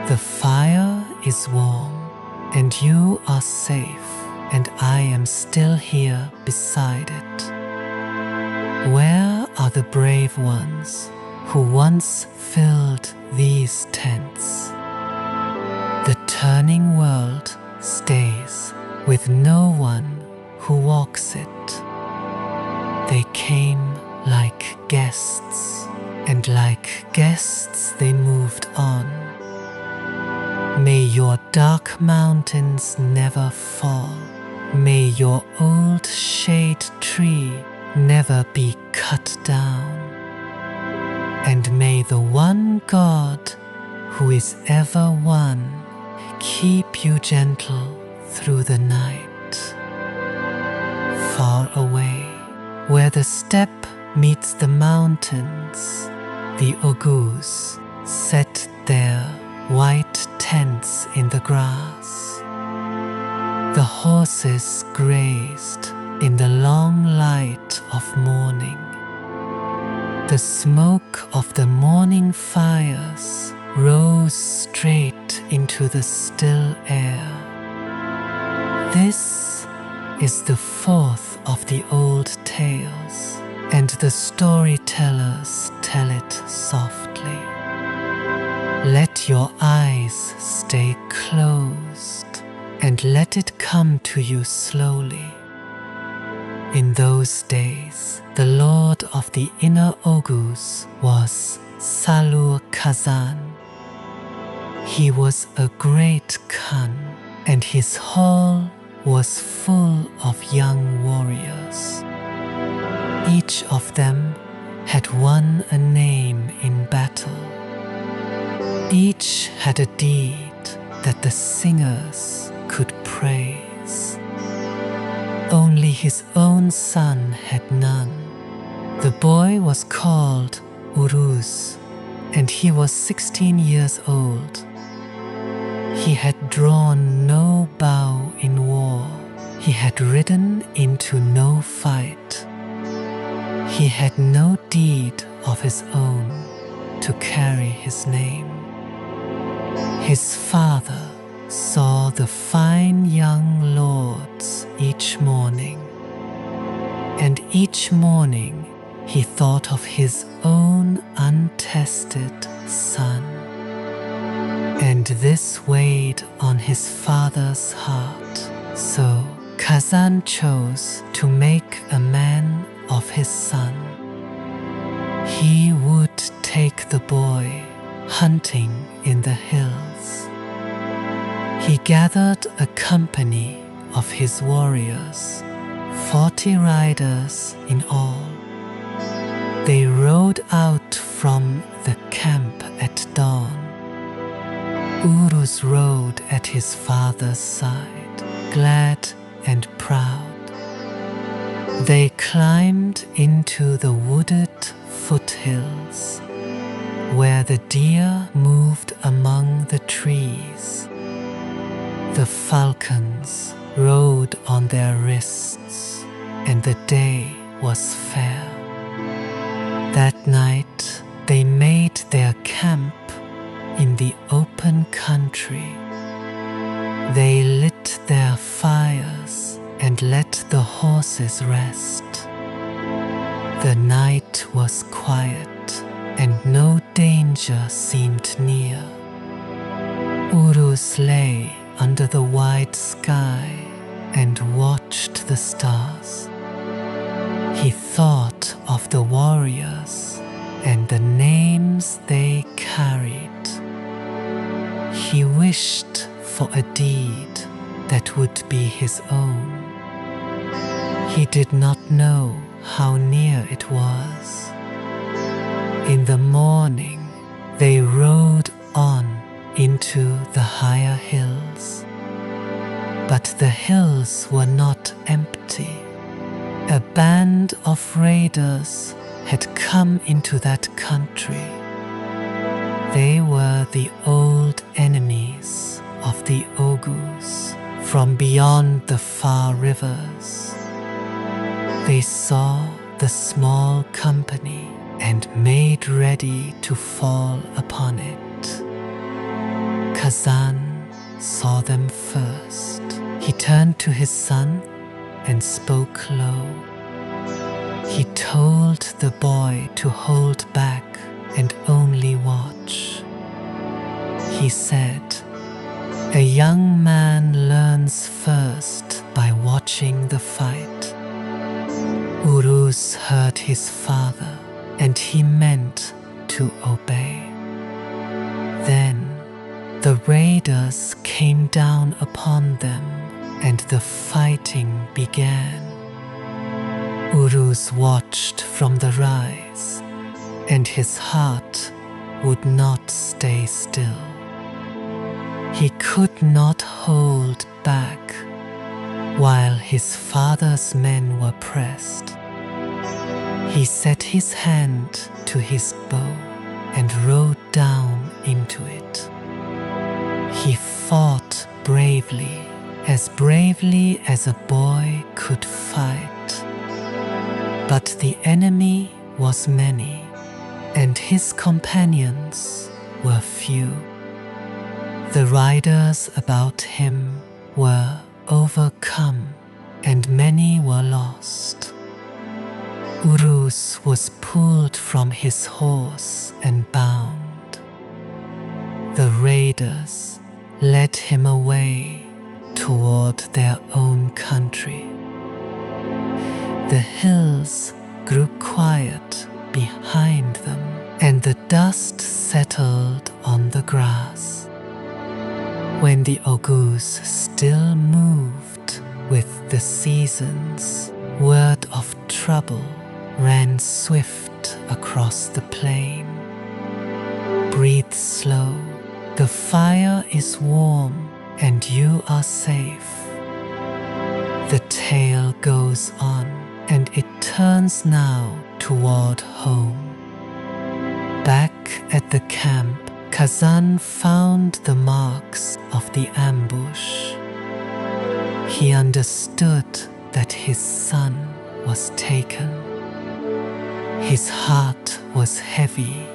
The fire is warm, and you are safe, and I am still here beside it. Where are the brave ones who once filled these tents? The turning world stays with no one who walks it. They came like guests, and like guests they moved on. May your dark mountains never fall. May your old shade tree never be cut down. And may the one God who is ever one keep you gentle through the night. Far away, where the steppe meets the mountains, the Oghuz set their white tents in the grass. The horses grazed in the long light of morning. The smoke of the morning fires rose straight into the still air. This is the fourth of the old tales, and the storytellers tell it softly. Let your eyes stay closed, and let it come to you slowly. In those days, the lord of the inner Oghuz was Salur Kazan. He was a great Khan, and his hall was full of young warriors. Each of them had won a name in battle. Each had a deed that the singers could praise. Only his own son had none. The boy was called Uruz, and he was 16 years old. He had drawn no bow in war. He had ridden into no fight. He had no deed of his own to carry his name. His father saw the fine young lords each morning, and each morning he thought of his own untested son. And this weighed on his father's heart, so Kazan chose to make a man of his son. He would take the boy hunting in the hills. He gathered a company of his warriors, 40 riders in all. They rode out from the camp at dawn. Uruz rode at his father's side, glad and proud. They climbed into the wooded foothills, where the deer moved among the trees. The falcons rode on their wrists, and the day was fair. That night they made their camp in the open country. They lit their fires and let the horses rest. The night was quiet, and no danger seemed near. Uruz lay under the wide sky and watched the stars. He thought of the warriors and the names they carried. He wished for a deed that would be his own. He did not know how near it was. In the morning, they rode on into the higher hills. But the hills were not empty. A band of raiders had come into that country. They were the old enemies of the Oghuz from beyond the far rivers. They saw the small company and made ready to fall upon it. Kazan saw them first. He turned to his son and spoke low. He told the boy to hold back and only watch. He said, "A young man learns first by watching the fight." Uruz heard his father, and he meant to obey. Then the raiders came down upon them, and the fighting began. Uruz watched from the rise, and his heart would not stay still. He could not hold back while his father's men were pressed. He set his hand to his bow and rode down into it. He fought bravely as a boy could fight. But the enemy was many, and his companions were few. The riders about him were overcome, and many were lost. Uruz was pulled from his horse and bound. The raiders led him away toward their own country. The hills grew quiet behind them, and the dust settled on the grass. When the Oghuz still moved with the seasons, word of trouble ran swift across the plain. Breathe slow, the fire is warm and you are safe. The tale goes on, and it turns now toward home. Back at the camp, Kazan found the marks of the ambush. He understood that his son was taken. His heart was heavy,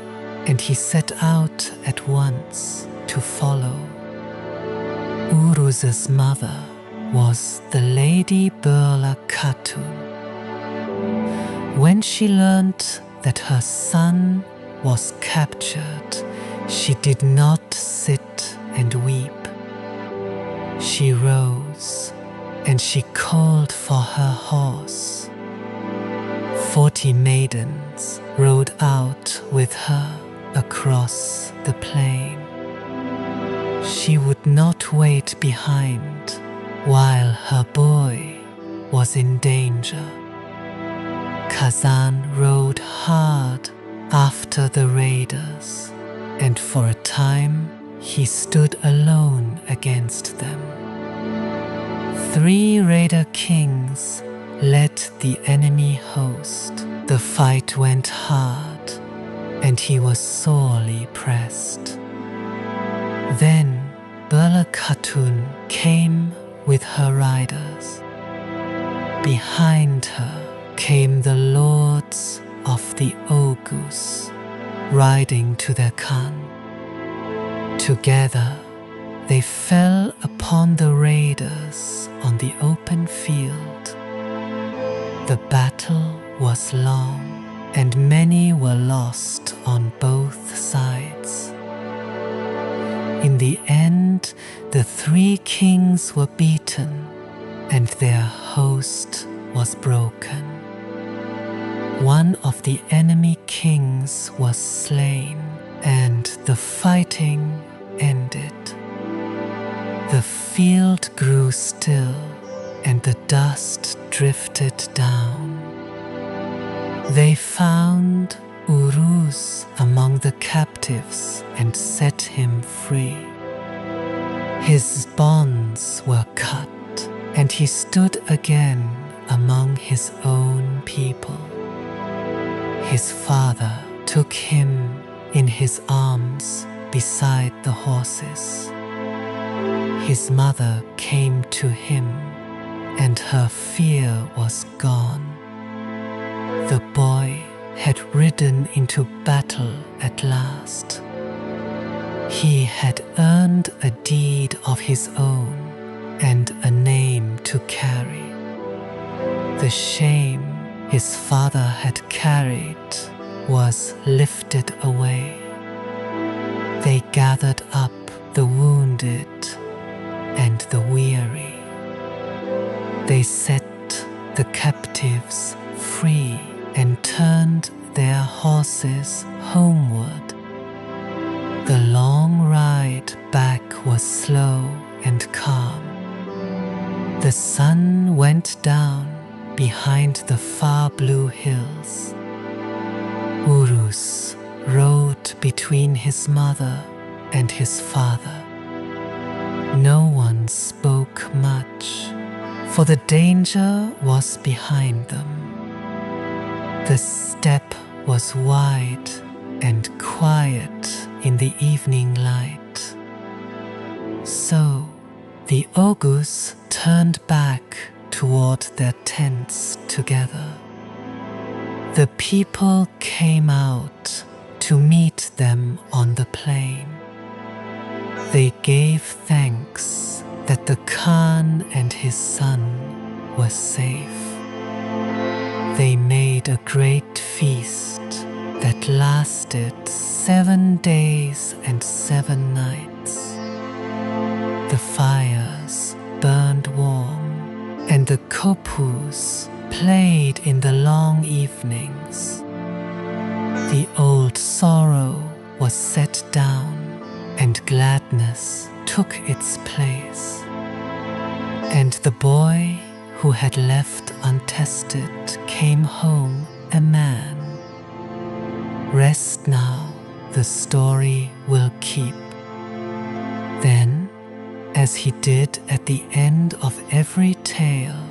and he set out at once to follow. Uruz's mother was the Lady Beyrek Khatun. When she learnt that her son was captured, she did not sit and weep. She rose and she called for her horse. 40 maidens rode out with her across the plain. She would not wait behind while her boy was in danger. Kazan rode hard after the raiders, and for a time he stood alone against them. 3 raider kings led the enemy host. The fight went hard, and he was sorely pressed. Then Beyrek Khatun came with her riders. Behind her came the lords of the Oghuz, riding to their Khan. Together they fell upon the raiders on the open field. The battle was long, and many were lost on both sides. In the end, the 3 kings were beaten, and their host was broken. One of the enemy kings was slain, and the fighting ended. The field grew still, and the dust drifted down. They found Uruz among the captives and set him free. His bonds were cut, and he stood again among his own people. His father took him in his arms beside the horses. His mother came to him, and her fear was gone. The boy had ridden into battle at last. He had earned a deed of his own and a name to carry. The shame his father had carried was lifted away. They gathered up the wounded and the weary. They set the captives free and turned their horses homeward. The long ride back was slow and calm. The sun went down behind the far blue hills. Uruz rode between his mother and his father. No one spoke much, for the danger was behind them. The steppe was wide and quiet in the evening light. So the Oghuz turned back toward their tents together. The people came out to meet them on the plain. They gave thanks that the Khan and his son were safe. They made a great feast that lasted 7 days and 7 nights. The fires burned warm, and the kopus played in the long evenings. The old sorrow was set down, and gladness took its place. And the boy who had left untested came home a man. Rest now, the story will keep. Then, as he did at the end of every tale,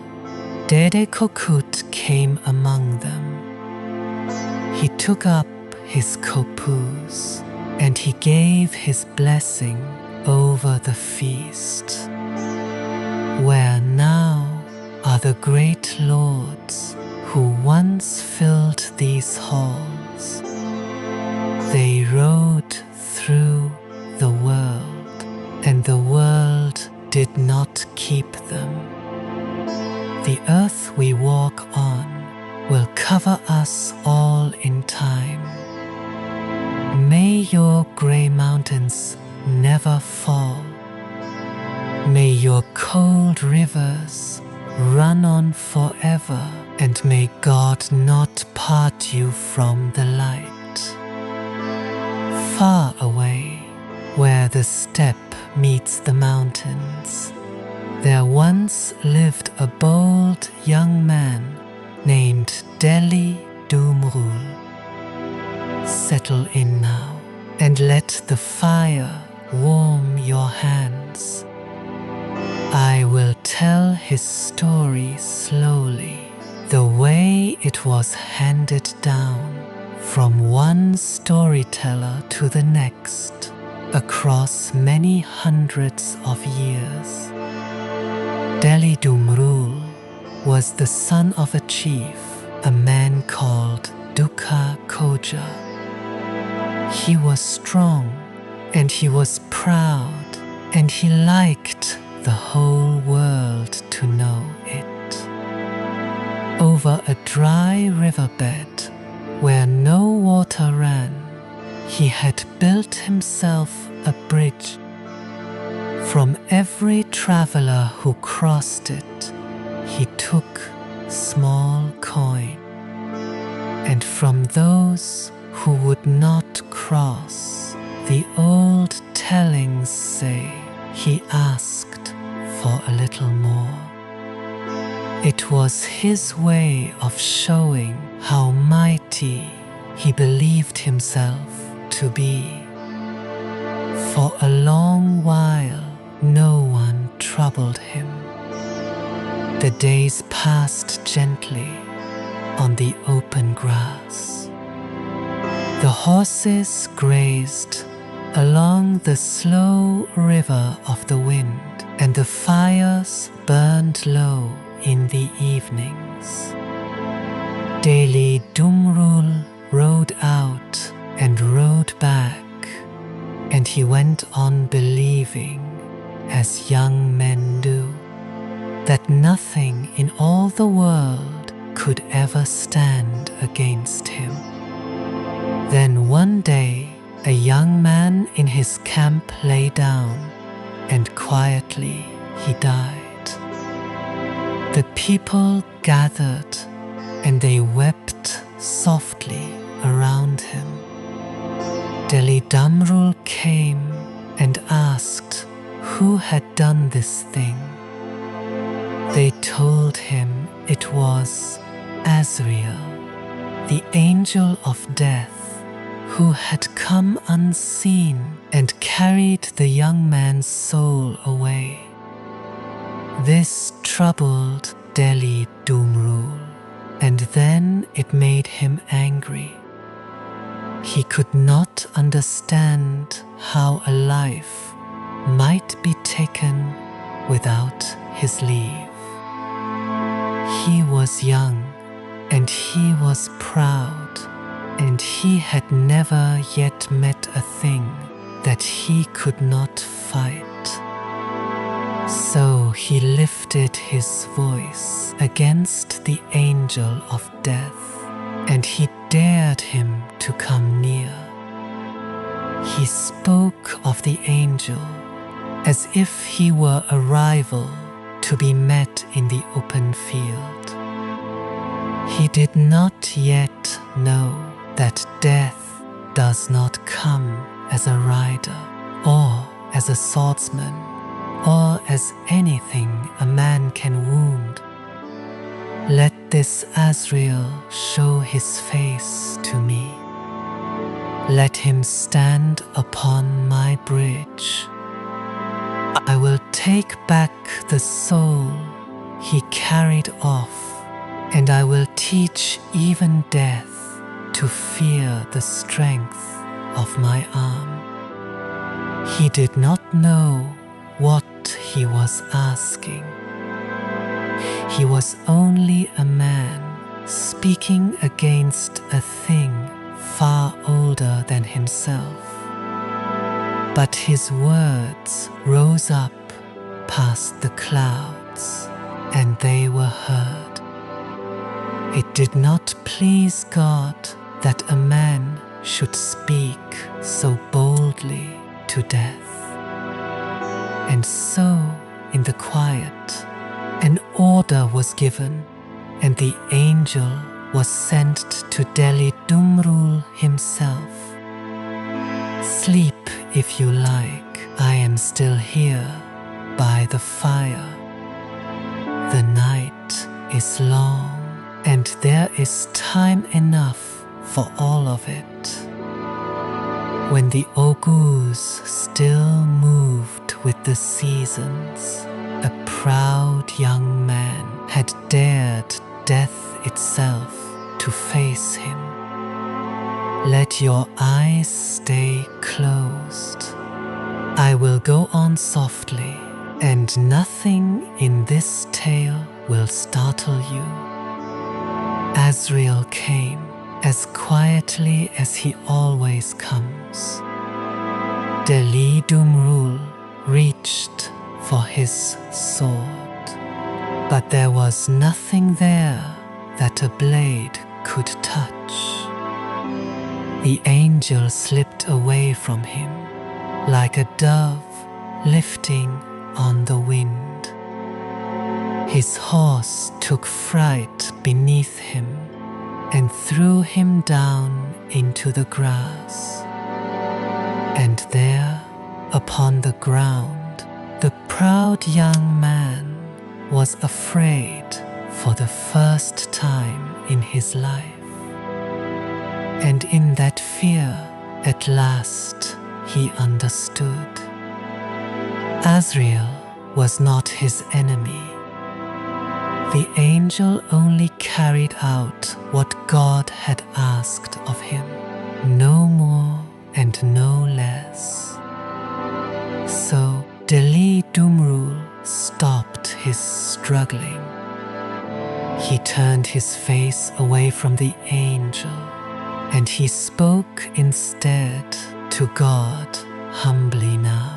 Dede Korkut came among them. He took up his kopus, and he gave his blessing over the feast. Where now are the great lords who once filled these halls? They rode through the world, and the world did not keep them. The earth we walk on will cover us all in time. May your grey mountains never fall. May your cold rivers run on forever, and may God not part you from the light. Far away, where the steppe meets the mountains, there once lived a bold young man named Deli Dumrul. Settle in now, and let the fire warm your hands. I will tell his story slowly, the way it was handed down from one storyteller to the next, across many hundreds of years. Deli Dumrul was the son of a chief, a man called Duka. He was strong, and he was proud, and he liked the whole world to know it. Over a dry riverbed where no water ran, he had built himself a bridge. From every traveler who crossed it, he took small coin. And from those who would not cross, the old tellings say he asked for a little more. It was his way of showing how mighty he believed himself to be. For a long while, no one troubled him. The days passed gently on the open grass. The horses grazed along the slow river of the wind, and the fires burned low in the evenings. Deli Dumrul rode out and rode back, and he went on believing, as young men do, that nothing in all the world could ever stand against him. Then one day, a young man in his camp lay down, and quietly he died. The people gathered, and they wept softly around him. Deli Dumrul came and asked who had done this thing. They told him it was Azrael, the angel of death, who had come unseen and carried the young man's soul away. This troubled Deli Dumrul, and then it made him angry. He could not understand how a life might be taken without his leave. He was young and he was proud, and he had never yet met a thing that he could not fight. So he lifted his voice against the angel of death, and he dared him to come near. He spoke of the angel as if he were a rival to be met in the open field. He did not yet know that death does not come as a rider, or as a swordsman, or as anything a man can wound. Let this Azrael show his face to me. Let him stand upon my bridge. I will take back the soul he carried off, and I will teach even death to fear the strength of my arm. He did not know what he was asking. He was only a man speaking against a thing far older than himself. But his words rose up past the clouds, and they were heard. It did not please God that a man should speak so boldly to death. And so, in the quiet, an order was given, and the angel was sent to Deli Dumrul himself. Sleep if you like, I am still here by the fire. The night is long, and there is time enough for all of it. When the Oghuz still moved with the seasons, a proud young man had dared death itself to face him. Let your eyes stay closed. I will go on softly, and nothing in this tale will startle you. Azrael came as quietly as he always comes. Deli Dumrul reached for his sword, but there was nothing there that a blade could touch. The angel slipped away from him like a dove lifting on the wind. His horse took fright beneath him and threw him down into the grass. And there, upon the ground, the proud young man was afraid for the first time in his life. and in that fear, at last, he understood. Azrael was not his enemy. The angel only carried out what God had asked of him, no more and no less. So Deli Dumrul stopped his struggling. He turned his face away from the angel, and he spoke instead to God humbly now.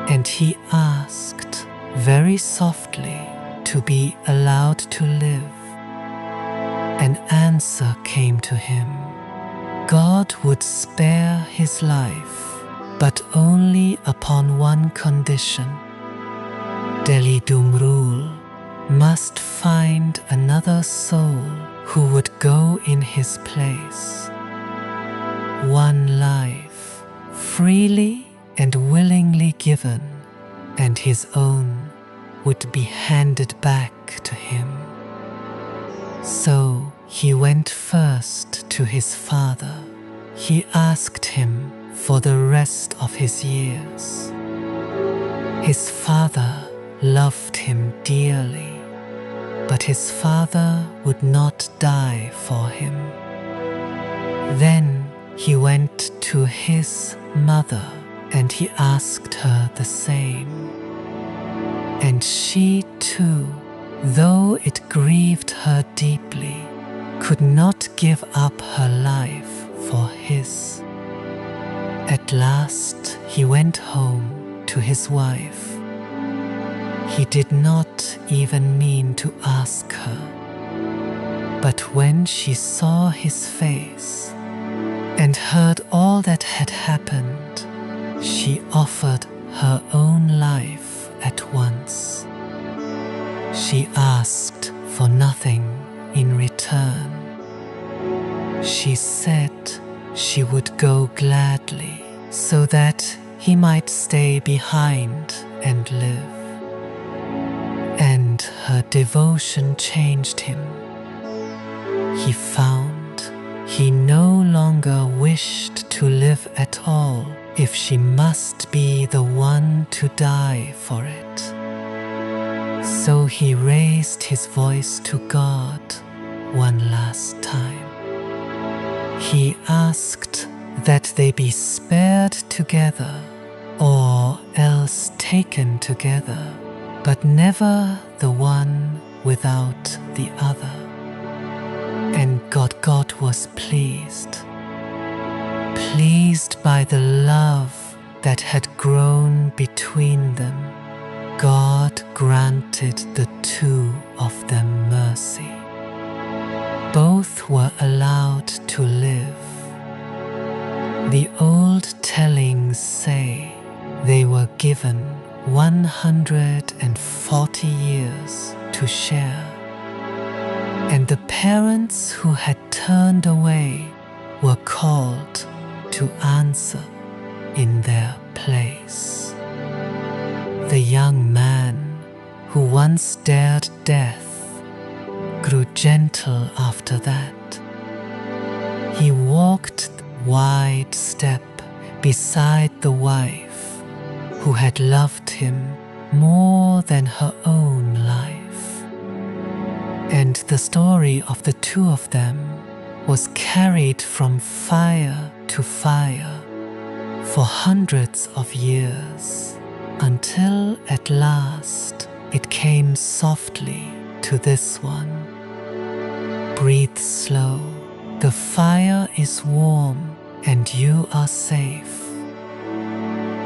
And he asked very softly to be allowed to live. An answer came to him. God would spare his life, but only upon one condition. Deli Dumrul must find another soul who would go in his place. One life, freely and willingly given, and his own would be handed back to him. So he went first to his father. He asked him for the rest of his years. His father loved him dearly, but his father would not die for him. Then he went to his mother, and he asked her the same. And she too, though it grieved her deeply, could not give up her life for his. At last he went home to his wife. He did not even mean to ask her, but when she saw his face and heard all that had happened, she offered her own life at once. She asked for nothing in return. She said she would go gladly so that he might stay behind and live. And her devotion changed him. He found he no longer wished to live at all if she must be the one to die for it. So he raised his voice to God one last time. He asked that they be spared together or else taken together, but never the one without the other. And God was pleased by the love that had grown between them. God granted the two of them mercy. Both were allowed to live. The old tellings say they were given 140 years to share, and the parents who had turned away were called to answer in their place. The young man who once dared death grew gentle after that. He walked the wide step beside the wife who had loved him more than her own life. And the story of the two of them was carried from fire to fire for hundreds of years, until at last it came softly to this one. Breathe slow, the fire is warm and you are safe.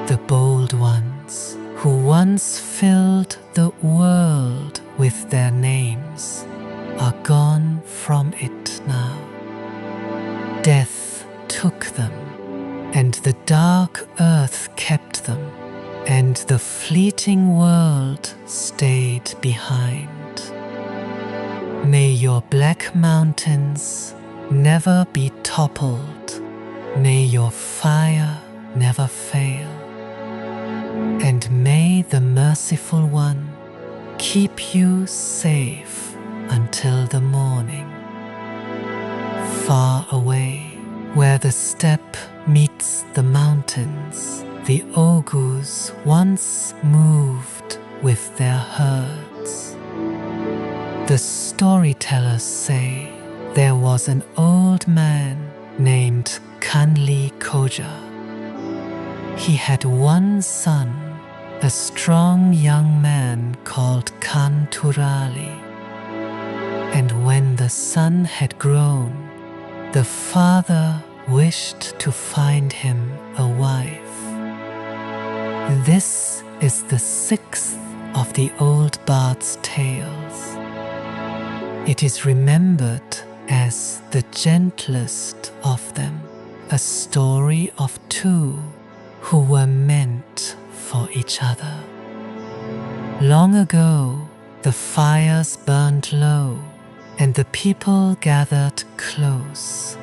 The bold ones who once filled the world with their names are gone from it now. Death took them, and the dark earth kept them, and the fleeting world stayed behind. May your black mountains never be toppled. May your fire never fail. And may the merciful one keep you safe until the morning. Far away Where the steppe meets the mountains, the Oghuz once moved with their herds. The storytellers say there was an old man named Kanli Koja. He had one son, a strong young man called Turali. And when the son had grown, the father wished to find him a wife. This is the sixth of the old bard's tales. It is remembered as the gentlest of them, a story of two who were meant for each other. Long ago, the fires burned low, and the people gathered close,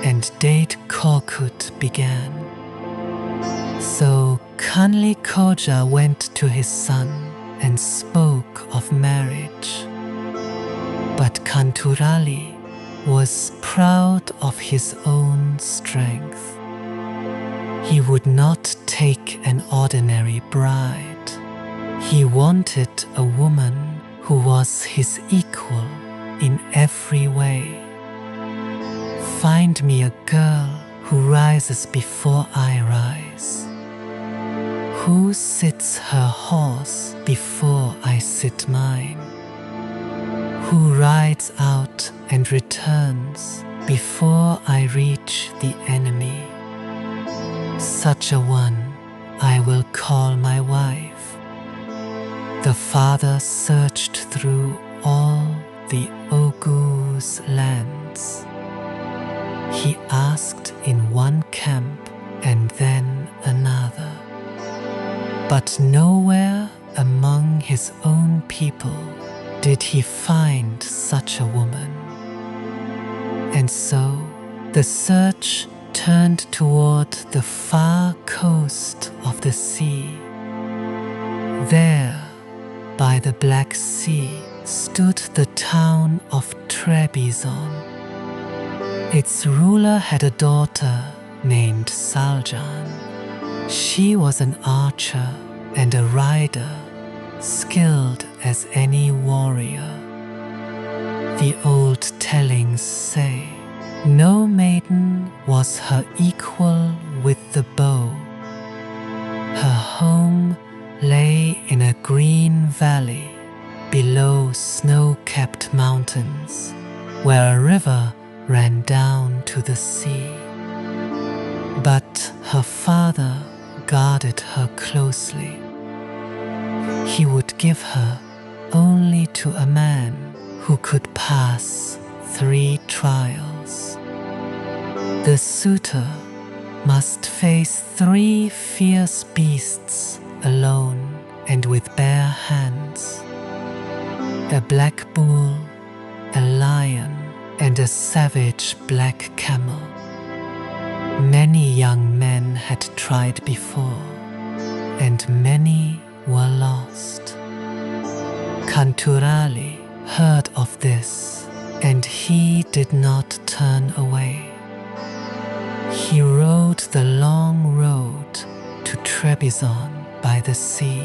and Dede Korkut began. So Kanli Koja went to his son and spoke of marriage. But Turali was proud of his own strength. He would not take an ordinary bride. He wanted a woman who was his equal in every way. Find me a girl who rises before I rise, who sits her horse before I sit mine, who rides out and returns before I reach the enemy. Such a one I will call my wife. The father searched through all the Oghuz lands. He asked in one camp and then another, but nowhere among his own people did he find such a woman. And so the search turned toward the far coast of the sea. There, by the Black Sea, stood the town of Trebizond. Its ruler had a daughter named Saljan. She was an archer and a rider, skilled as any warrior. The old tellings say no maiden was her equal with the bow. Her home lay in a green valley below snow-capped mountains, where a river ran down to the sea. But her father guarded her closely. He would give her only to a man who could pass 3 trials. The suitor must face 3 fierce beasts alone and with bare hands: a black bull, a lion, and a savage black camel. Many young men had tried before, and many were lost. Turali heard of this, and he did not turn away. He rode the long road to Trebizond by the sea.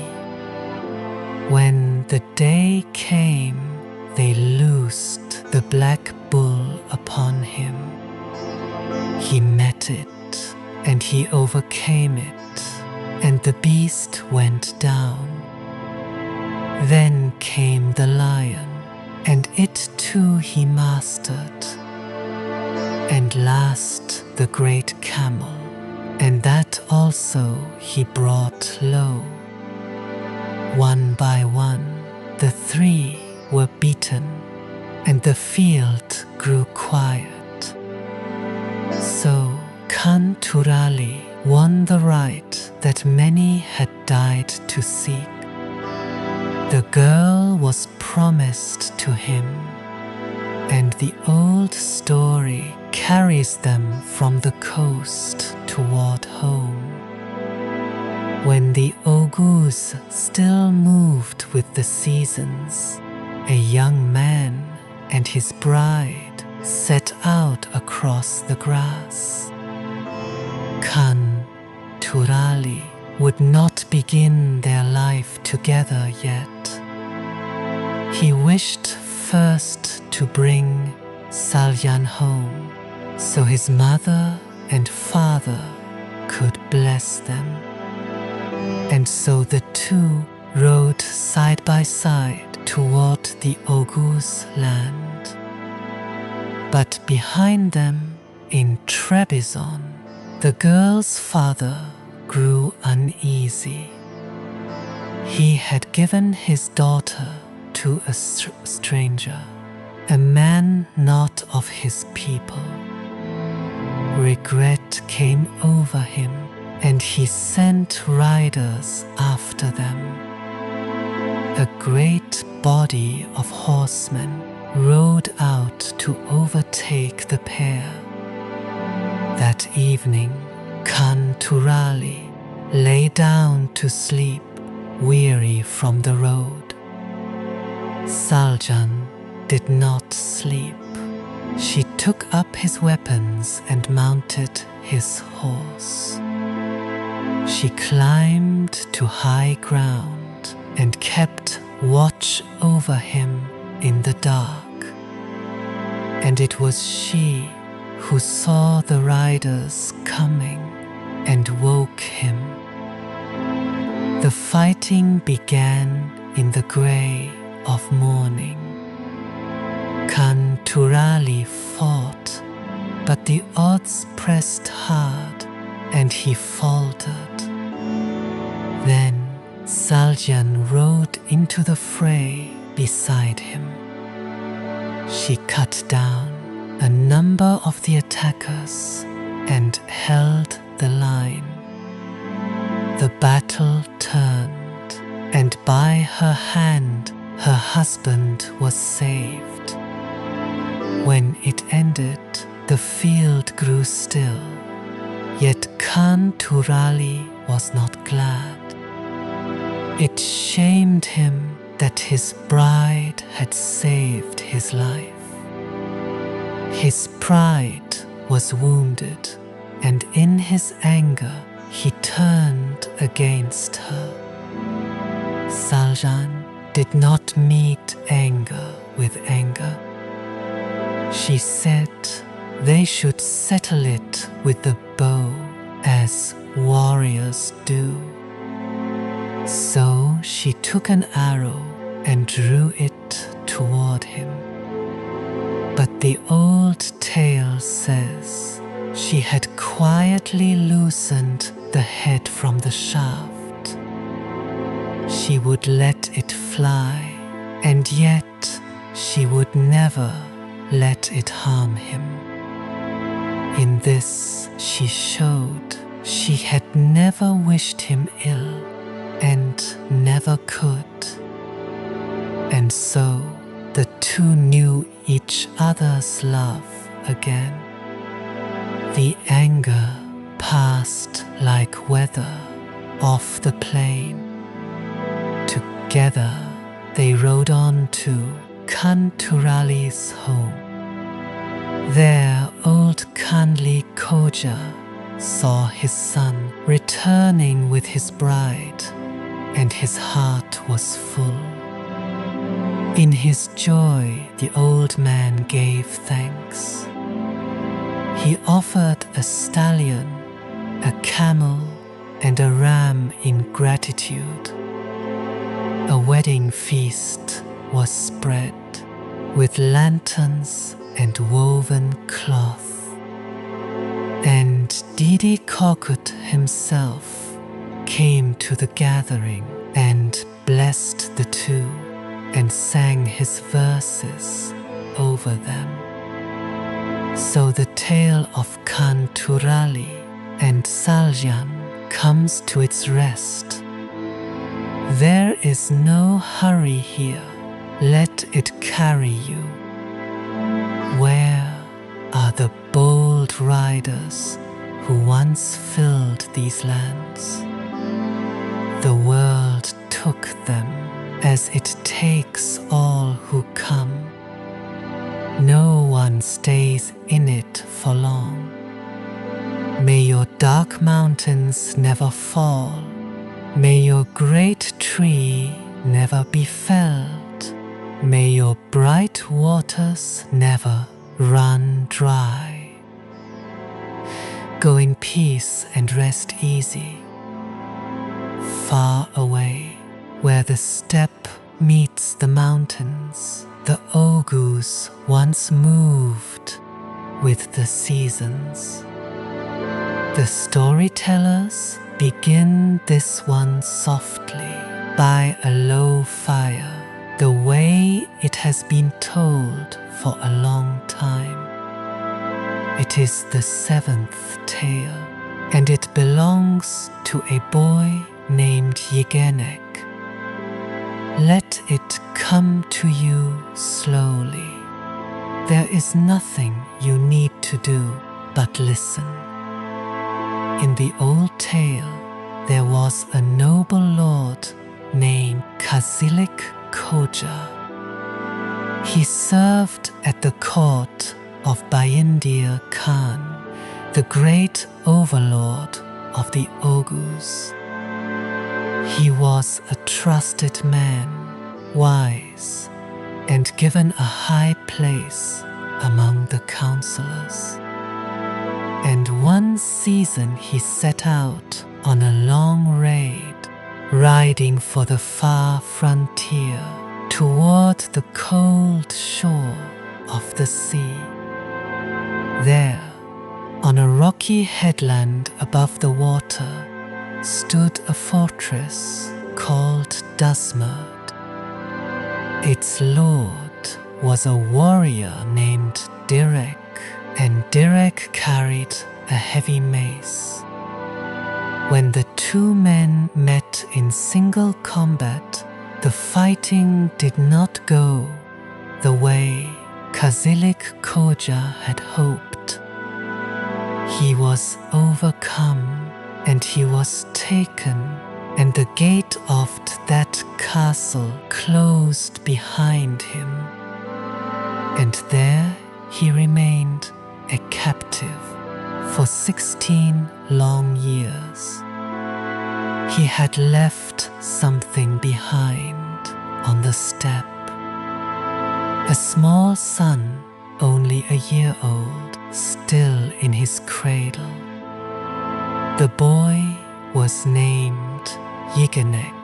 When the day came, they loosed the black bull upon him. He met it, and he overcame it, and the beast went down. Then came the lion, and it too he mastered. And last the great camel, and that also he brought low. One by one, the 3 were beaten, and the field grew quiet. So Turali won the right that many had died to seek. The girl was promised to him, and the old story carries them from the coast toward home. When the Oghuz still moved with the seasons, a young man and his bride set out across the grass. Khan Turali would not begin their life together yet. He wished first to bring Saljan home so his mother and father could bless them. And so the two rode side by side toward the Oghuz land. But behind them, in Trebizond, the girl's father grew uneasy. He had given his daughter to a stranger, a man not of his people. Regret came over him, and he sent riders after them. A great body of horsemen rode out to overtake the pair. That evening, Khan Turali lay down to sleep, weary from the road. Saljan did not sleep. She took up his weapons and mounted his horse. She climbed to high ground and kept watch over him in the dark. And it was she who saw the riders coming and woke him. The fighting began in the grey of morning. Khan Turali fought, but the odds pressed hard and he faltered. Then Saljan rode into the fray beside him. She cut down a number of the attackers and held the line. The battle turned, and by her hand her husband was saved. When it ended, the field grew still, yet Khan Turali was not glad. It shamed him that his bride had saved his life. His pride was wounded, and in his anger he turned against her. Saljan did not meet anger with anger. She said they should settle it with the bow as warriors do. So she took an arrow and drew it toward him. But the old tale says she had quietly loosened the head from the shaft. She would let it fly, and yet she would never let it harm him. In this she showed she had never wished him ill and never could. And so the two knew each other's love again. The anger passed like weather off the plain. Together they rode on to Khan Turali's home. There old Khanli Koja saw his son returning with his bride, and his heart was full. In his joy, the old man gave thanks. He offered a stallion, a camel, and a ram in gratitude. A wedding feast was spread with lanterns and woven cloth. And Dede Korkut himself came to the gathering and blessed the two and sang his verses over them. So the tale of Khan Turali and Saljan comes to its rest. There is no hurry here, let it carry you. Where are the bold riders who once filled these lands? The world took them as it takes all who come. no one stays in it for long. May your dark mountains never fall. May your great tree never be felled. May your bright waters never run dry. Go in peace and rest easy. Far away, where the steppe meets the mountains, the Oghuz once moved with the seasons. The storytellers begin this one softly by a low fire, the way it has been told for a long time. It is the 7th tale, and it belongs to a boy named Yigenek. Let it come to you slowly. There is nothing you need to do but listen. In the old tale, there was a noble lord named Kazan. He served at the court of Bayindir Khan, the great overlord of the Oghuz. He was a trusted man, wise, and given a high place among the counselors. And one season he set out on a long raid, riding for the far frontier toward the cold shore of the sea. There, on a rocky headland above the water, stood a fortress called Dasmerd. Its lord was a warrior named Beyrek, and Beyrek carried a heavy mace. When the two men met in single combat, the fighting did not go the way Kazan had hoped. He was overcome, and he was taken, and the gate of that castle closed behind him. And there he remained a captive for 16 long years. He had left something behind on the steppe. A small son, only a year old, still in his cradle. The boy was named Yigenek.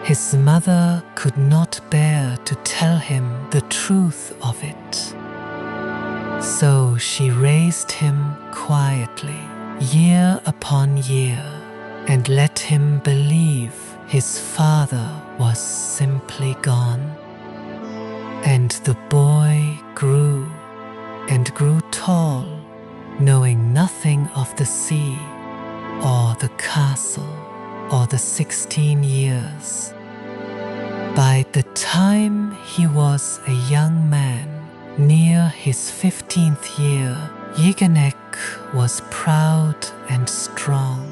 His mother could not bear to tell him the truth of it. So she raised him quietly, year upon year, and let him believe his father was simply gone. And the boy grew and grew tall, knowing nothing of the sea, or the castle, or the 16 years. By the time he was a young man, near his 15th year, Yigenek was proud and strong.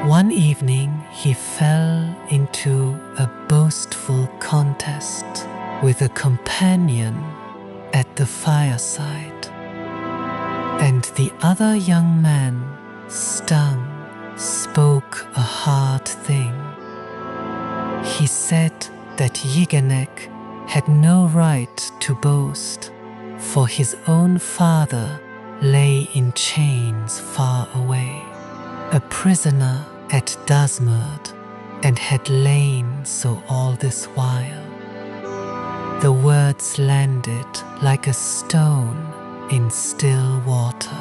One evening he fell into a boastful contest with a companion at the fireside. And the other young man, stung, spoke a hard thing. He said that Yigenek had no right to boast, for his own father lay in chains far away, a prisoner at Dasmerd, and had lain so all this while. The words landed like a stone in still water.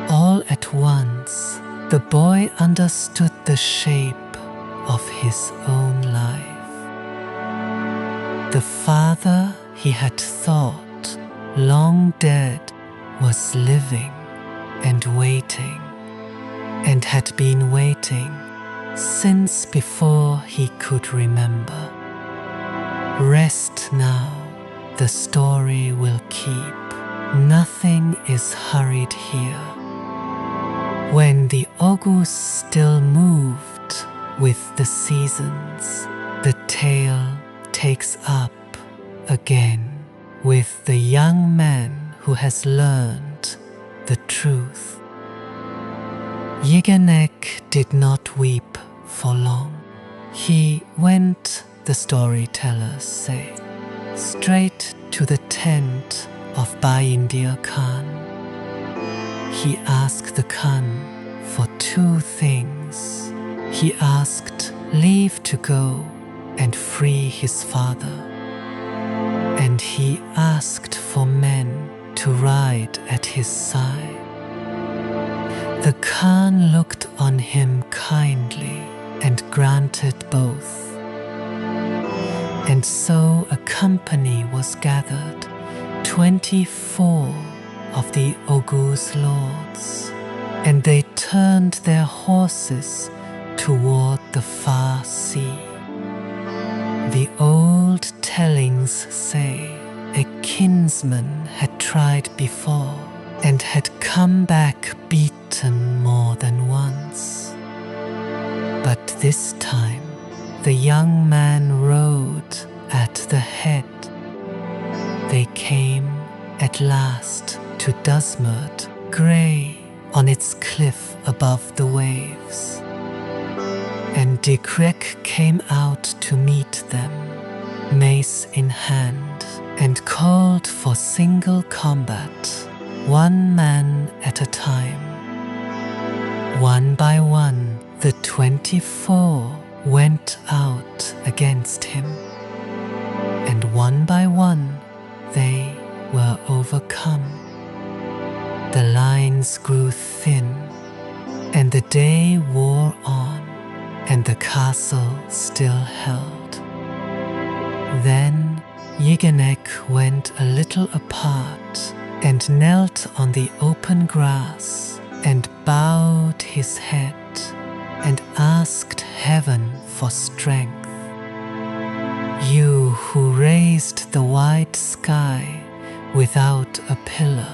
All at once, the boy understood the shape of his own life. The father he had thought long dead was living and waiting, and had been waiting since before he could remember. Rest now, the story will keep. Nothing is hurried here. When the Oghuz still moved with the seasons, the tale takes up again with the young man who has learned the truth. Yigenek did not weep for long. He went, the storytellers say, straight to the tent of Bayindir Khan. He asked the Khan for two things. He asked leave to go and free his father, and he asked for men to ride at his side. The Khan looked on him kindly and granted both. And so a company was gathered, 24 of the Oghuz lords, and they turned their horses toward the far sea. The old tellings say a kinsman had tried before and had come back beaten more than once. But this time the young man rode at the head. They came at last to Dusmurt, grey on its cliff above the waves. And Segrek came out to meet them, mace in hand, and called for single combat, one man at a time. One by one, the 24 went out against him, and one by one they were overcome. The lines grew thin, and the day wore on, and the castle still held. Then Yigenek went a little apart and knelt on the open grass and bowed his head and asked heaven for strength. You who raised the white sky without a pillar,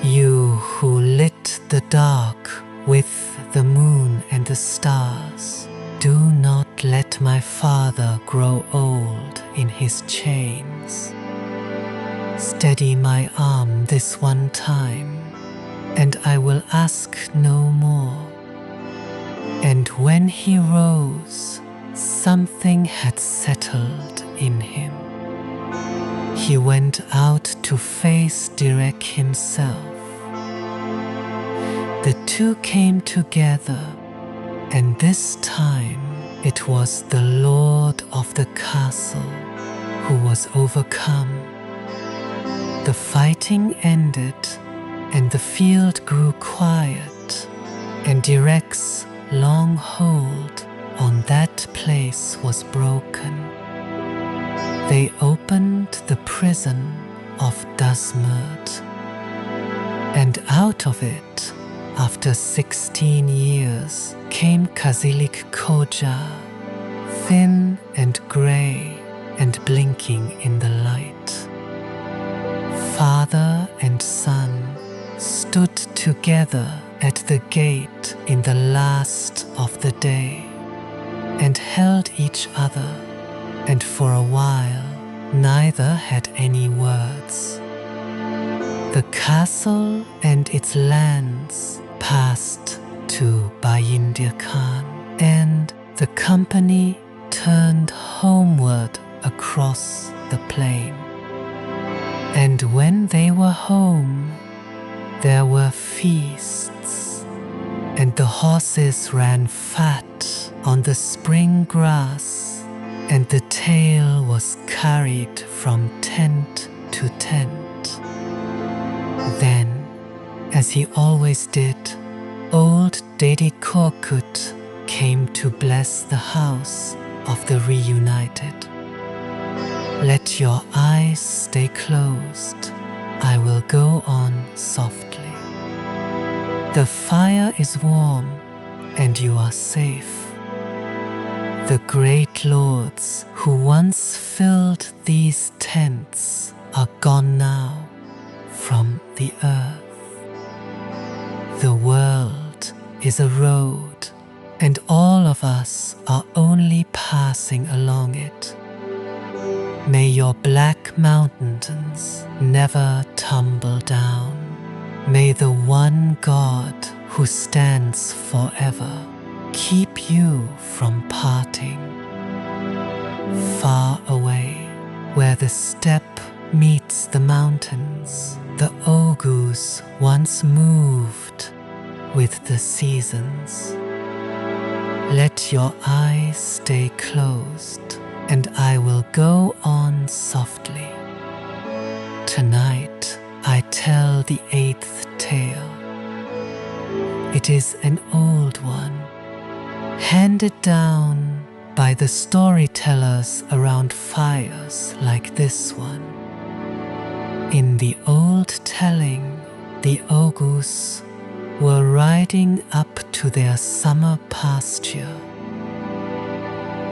you who lit the dark with the moon and the stars, do not let my father grow old in his chains. Steady my arm this one time, and I will ask no more. And when he rose, something had settled in him. He went out to face Beyrek himself. The two came together, and this time it was the lord of the castle who was overcome. The fighting ended, and the field grew quiet, and Beyrek's long hold on that place was broken. They opened the prison of Dusmurt, and out of it, after 16 years, came Kazilik Koja, thin and grey and blinking in the light. Father and son stood together at the gate in the last of the day and held each other, and for a while neither had any words. The castle and its lands passed to Bayindir Khan, and the company turned homeward across the plain. And when they were home, there were feasts, and the horses ran fat on the spring grass, and the tale was carried from tent to tent. Then, as he always did, old Dede Korkut came to bless the house of the reunited. Let your eyes stay closed, I will go on softly. The fire is warm, and you are safe. The great lords who once filled these tents are gone now from the earth. The world is a road, and all of us are only passing along it. May your black mountains never tumble down. May the one God who stands forever keep you from parting. Far away, where the steppe meets the mountains, the Oghuz once moved with the seasons. Let your eyes stay closed, and I will go on softly. Tonight I tell the 8th tale. It is an old one, handed down by the storytellers around fires like this one. In the old telling, the Oghuz were riding up to their summer pasture.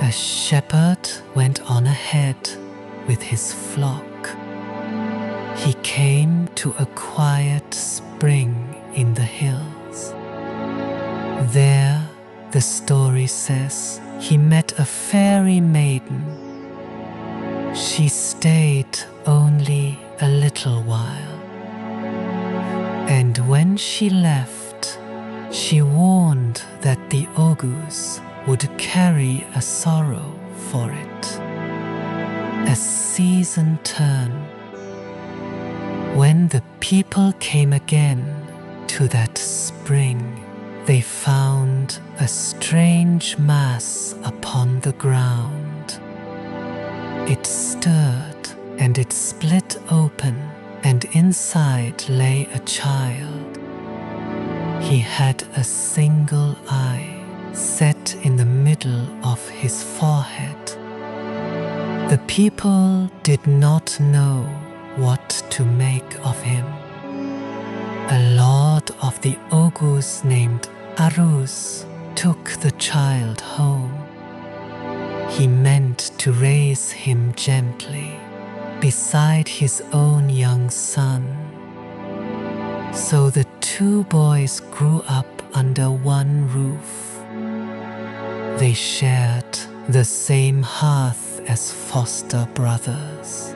A shepherd went on ahead with his flock. He came to a quiet spring in the hills. There, the story says, he met a fairy maiden. She stayed only a little while, and when she left, she warned that the Oghuz would carry a sorrow for it. A season turn. When the people came again to that spring, they found a strange mass upon the ground. It stirred and it split open, and inside lay a child. He had a single eye set in the middle of his forehead. The people did not know what to make of him. A lord of the Oghuz named Uruz took the child home. He meant to raise him gently beside his own young son. So the 2 boys grew up under one roof. They shared the same hearth as foster brothers.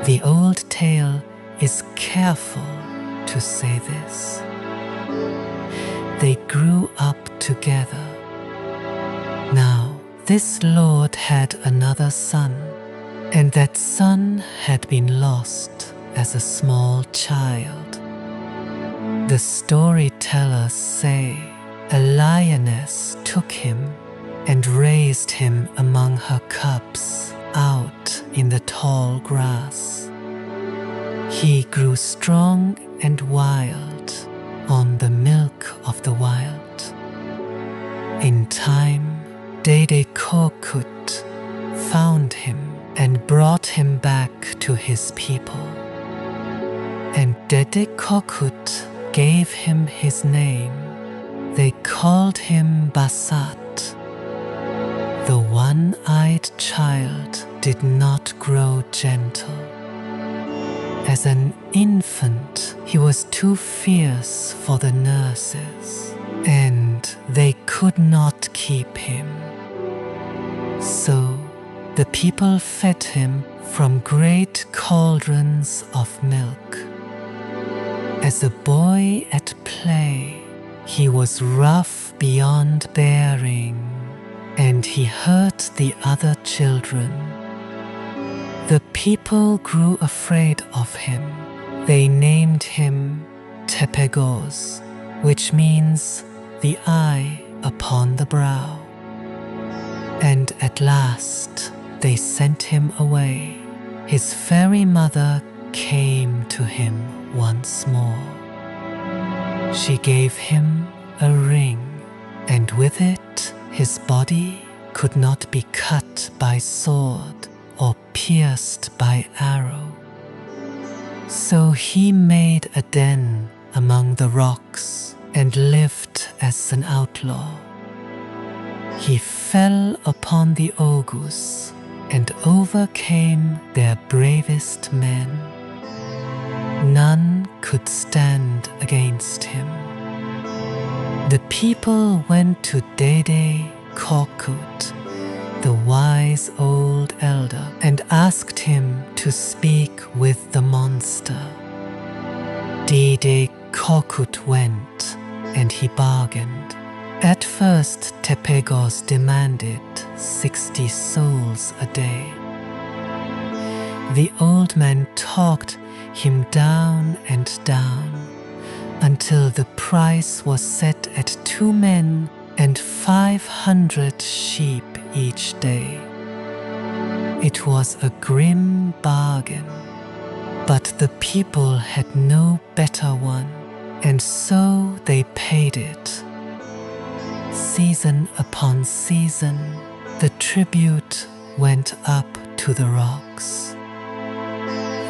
The old tale is careful to say this. They grew up together. Now, this lord had another son, and that son had been lost as a small child. The storytellers say a lioness took him and raised him among her cubs out in the tall grass. He grew strong and wild on the milk of the wild. In time, Dede Korkut found him and brought him back to his people. And Dede Korkut gave him his name. They called him Basat. The one-eyed child did not grow gentle. As an infant, he was too fierce for the nurses, and they could not keep him. So the people fed him from great cauldrons of milk. As a boy at play, he was rough beyond bearing, and he hurt the other children. The people grew afraid of him. They named him Tepegoz, which means the eye upon the brow. And at last they sent him away. His fairy mother came to him once more. She gave him a ring, and with it his body could not be cut by sword or pierced by arrow. So he made a den among the rocks and lived as an outlaw. He fell upon the Oghuz and overcame their bravest men. None could stand against him. The people went to Dede Korkut the wise old elder, and asked him to speak with the monster. Dede Korkut went, and he bargained. At first Tepegoz demanded 60 souls a day. The old man talked him down and down, until the price was set at 2 men and 500 sheep each day. It was a grim bargain, but the people had no better one, and so they paid it. Season upon season, the tribute went up to the rocks.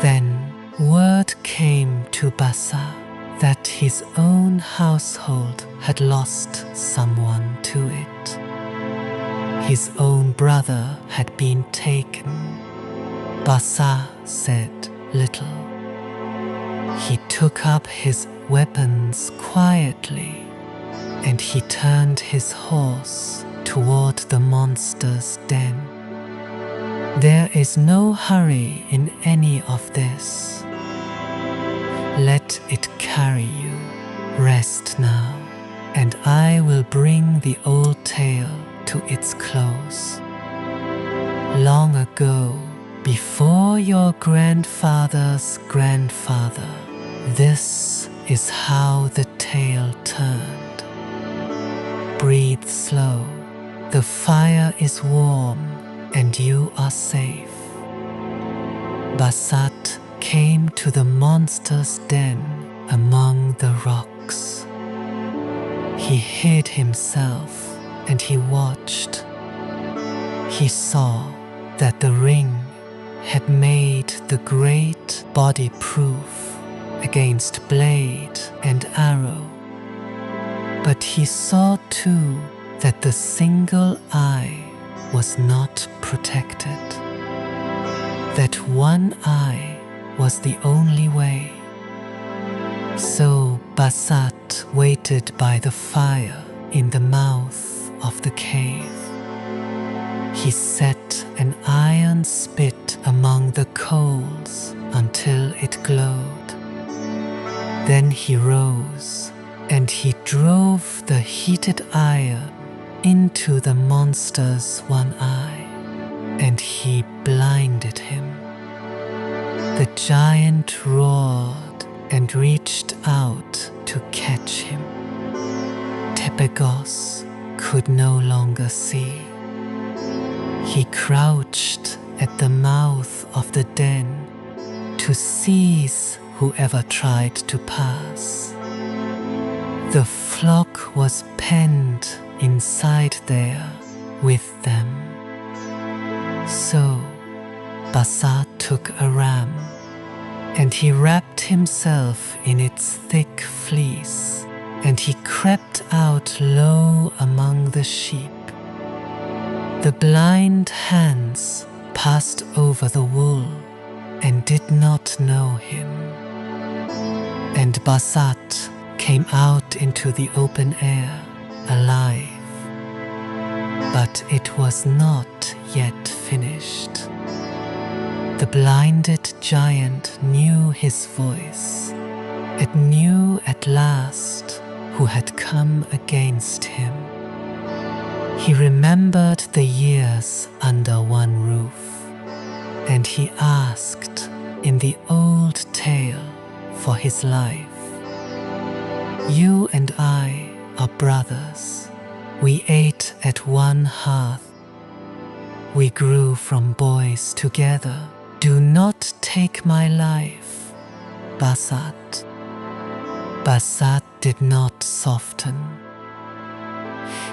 Then word came to Basat that his own household had lost someone to it. His own brother had been taken. Basat said little. He took up his weapons quietly, and he turned his horse toward the monster's den. There is no hurry in any of this. Let it carry you. Rest now, and I will bring the old tale to its close. Long ago, before your grandfather's grandfather, this is how the tale turned. Breathe slow. The fire is warm, and you are safe. Basat came to the monster's den among the rocks. He hid himself, and he watched. He saw that the ring had made the great body proof against blade and arrow. But he saw too that the single eye was not protected, that one eye was the only way. So Basat waited by the fire in the mouth of the cave. He set an iron spit among the coals until it glowed. Then he rose, and he drove the heated iron into the monster's one eye, and he blinded him. The giant roared and reached out to catch him. Tepegoz could no longer see. He crouched at the mouth of the den to seize whoever tried to pass. The flock was penned inside there with them. So Basat took a ram, and he wrapped himself in its thick fleece, and he crept out low among the sheep. The blind hands passed over the wool and did not know him. And Basat came out into the open air, alive. But it was not yet finished. The blinded giant knew his voice. It knew at last who had come against him. He remembered the years under one roof, and he asked in the old tale for his life. You and I are brothers. We ate at one hearth. We grew from boys together. Do not take my life, Basat. Basat did not soften.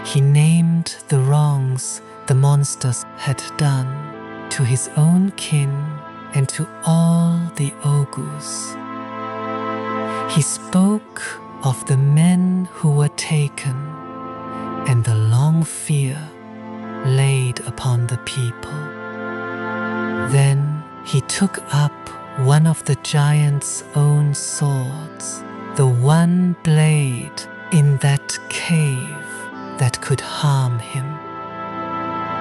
He named the wrongs the monsters had done to his own kin and to all the Oghuz. He spoke of the men who were taken and the long fear laid upon the people. Then he took up one of the giant's own swords, the one blade in that cave that could harm him,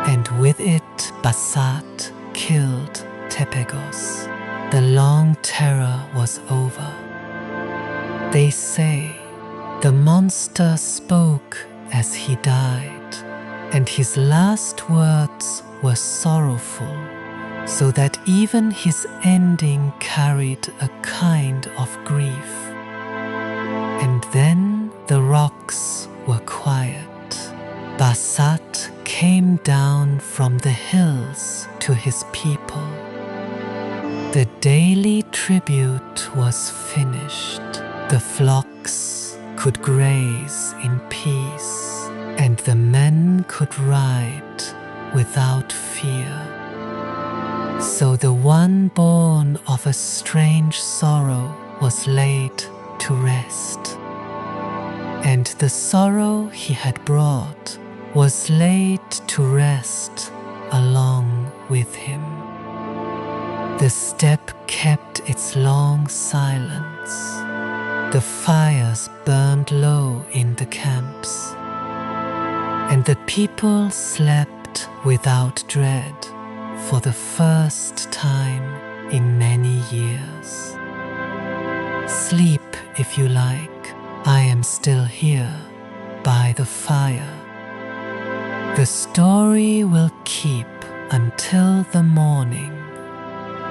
and with it Basat killed Tepegoz. The long terror was over. They say the monster spoke as he died, and his last words were sorrowful, so that even his ending carried a kind of grief. And then the rocks were quiet. Basat came down from the hills to his people. The daily tribute was finished. The flocks could graze in peace, and the men could ride without fear. So the one born of a strange sorrow was laid to rest, and the sorrow he had brought was laid to rest along with him. The steppe kept its long silence. The fires burned low in the camps, and the people slept without dread for the first time in many years. Sleep if you like, I am still here by the fire. The story will keep until the morning,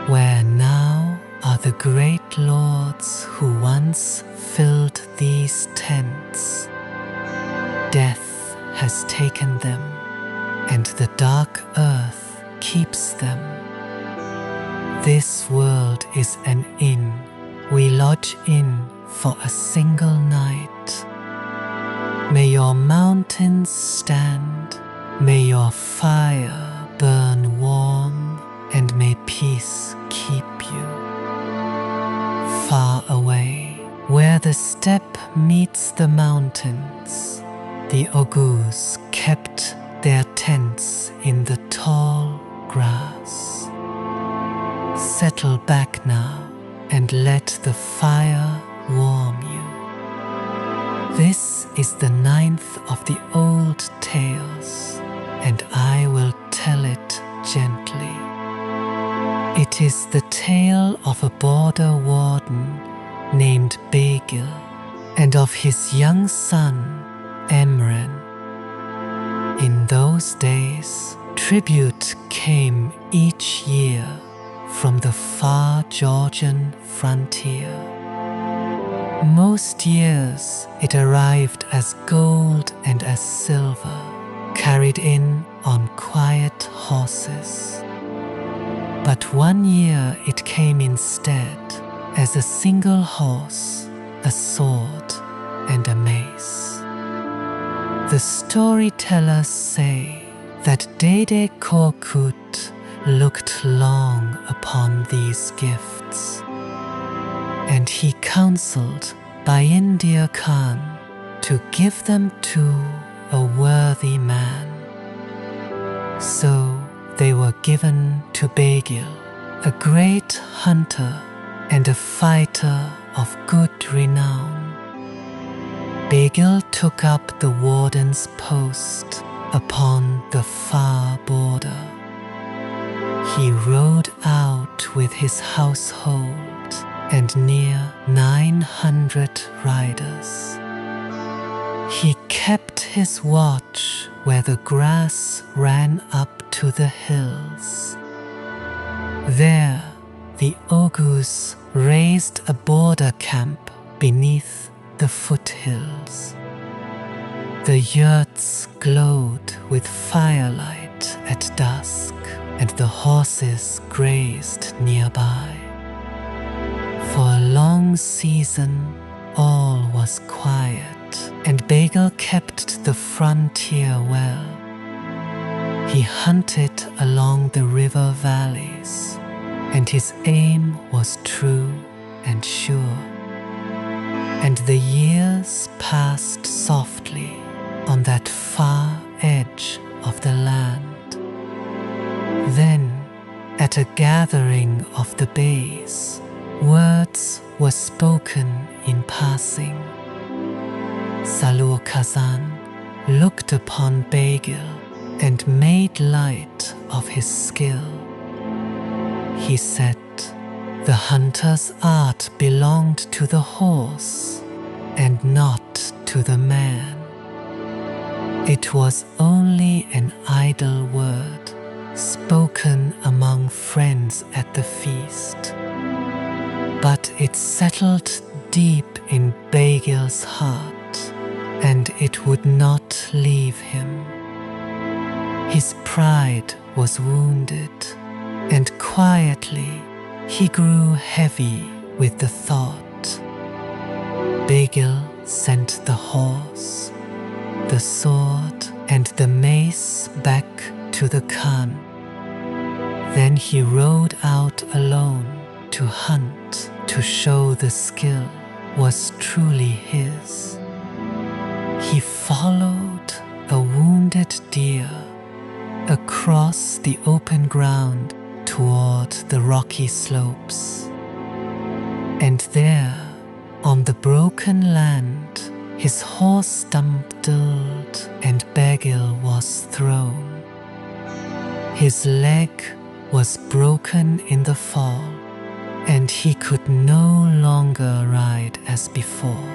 where now are the great lords who once filled these tents. Death has taken them, and the dark earth keeps them. This world is an inn we lodge in for a single night. May your mountains stand, may your fire burn warm, and may peace keep you. Far away, where the steppe meets the mountains, the Oghuz kept their tents in the tall grass. Settle back now and let the fire warm you. This is the 9th of the old tales, and I will tell it gently. It is the tale of a border warden named Begil and of his young son Emren. In those days, tribute came each year from the far Georgian frontier. Most years it arrived as gold and as silver, carried in on quiet horses. But one year it came instead as a single horse, a sword, and a mace. The storytellers say that Dede Korkut looked long upon these gifts, and he counseled Bayindir Khan to give them to a worthy man. So they were given to Begil, a great hunter and a fighter of good renown. Begil took up the warden's post upon the far border. He rode out with his household and near 900 riders. He kept his watch where the grass ran up to the hills. There, the Oghuz raised a border camp beneath the foothills. The yurts glowed with firelight at dusk, and the horses grazed nearby. For a long season, all was quiet, and Begil kept the frontier well. He hunted along the river valleys, and his aim was true and sure. And the years passed softly on that far edge of the land. Then, at a gathering of the bays, words were spoken in passing. Salur Kazan looked upon Begil and made light of his skill. He said the hunter's art belonged to the horse and not to the man. It was only an idle word spoken among friends at the feast, but it settled deep in Begil's heart, and it would not leave him. His pride was wounded, and quietly he grew heavy with the thought. Begil sent the horse, the sword, and the mace back to the Khan. Then he rode out alone to hunt, to show the skill was truly his. He followed a wounded deer across the open ground toward the rocky slopes. And there, on the broken land, his horse stumbled and Begil was thrown. His leg was broken in the fall, and he could no longer ride as before.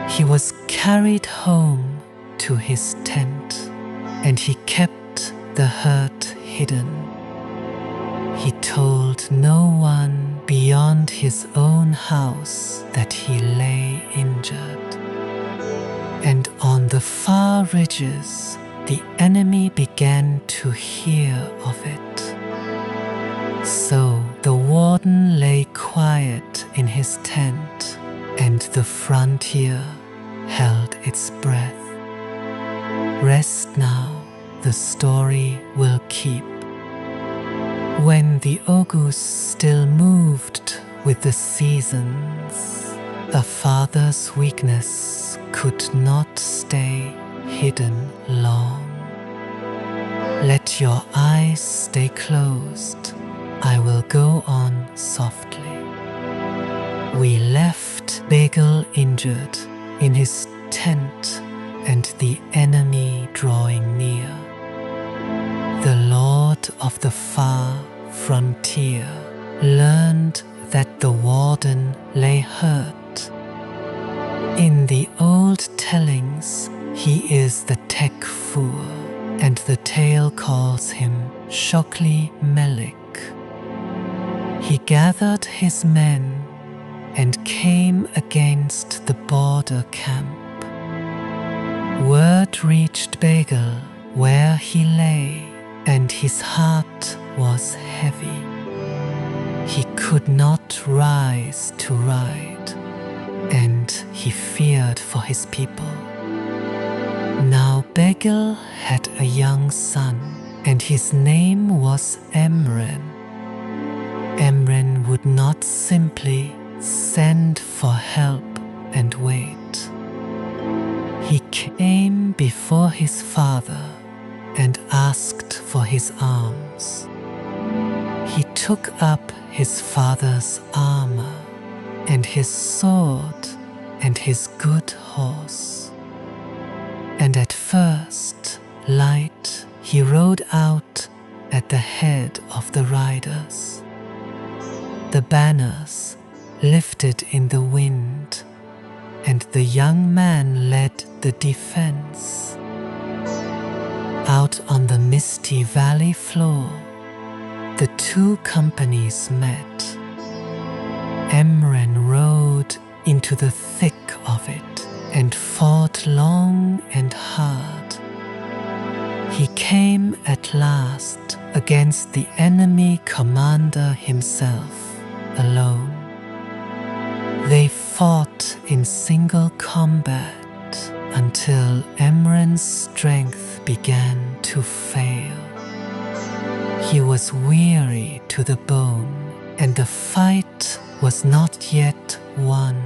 He was carried home to his tent, and he kept the hurt hidden. He told no one beyond his own house that he lay injured. And on the far ridges, the enemy began to hear of it. So the warden lay quiet in his tent, and the frontier held its breath. Rest now, the story will keep. When the Oghuz still moved with the seasons, a father's weakness could not stay hidden long. Let your eyes stay closed, I will go on softly. We left Begil injured in his tent and the enemy drawing near. The Lord of the far frontier learned that the warden lay hurt. In the old tellings, he is the Tekfur, and the tale calls him Shokli Melik. He gathered his men and came against the border camp. Word reached Begil where he lay, and his heart was heavy. He could not rise to ride, and he feared for his people. Now Begil had a young son, and his name was Emren. Emren would not simply send for help and wait. He came before his father and asked for his arms. He took up his father's armor and his sword and his good horse. And at first, light, he rode out at the head of the riders. The banners lifted in the wind, and the young man led the defense. Out on the misty valley floor, the two companies met. Emren rode into the thick of it and fought long and hard. He came at last against the enemy commander himself, alone. They fought in single combat until Emren's strength began to fail. He was weary to the bone, and the fight was not yet won.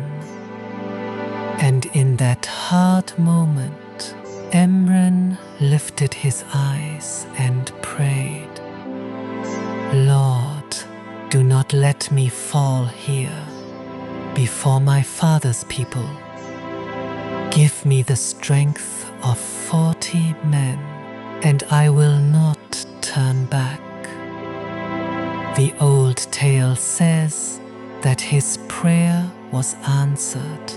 And in that hard moment, Emren lifted his eyes and prayed, Lord, do not let me fall here before my father's people. Give me the strength of 40 men and I will not turn back. The old tale says that his prayer was answered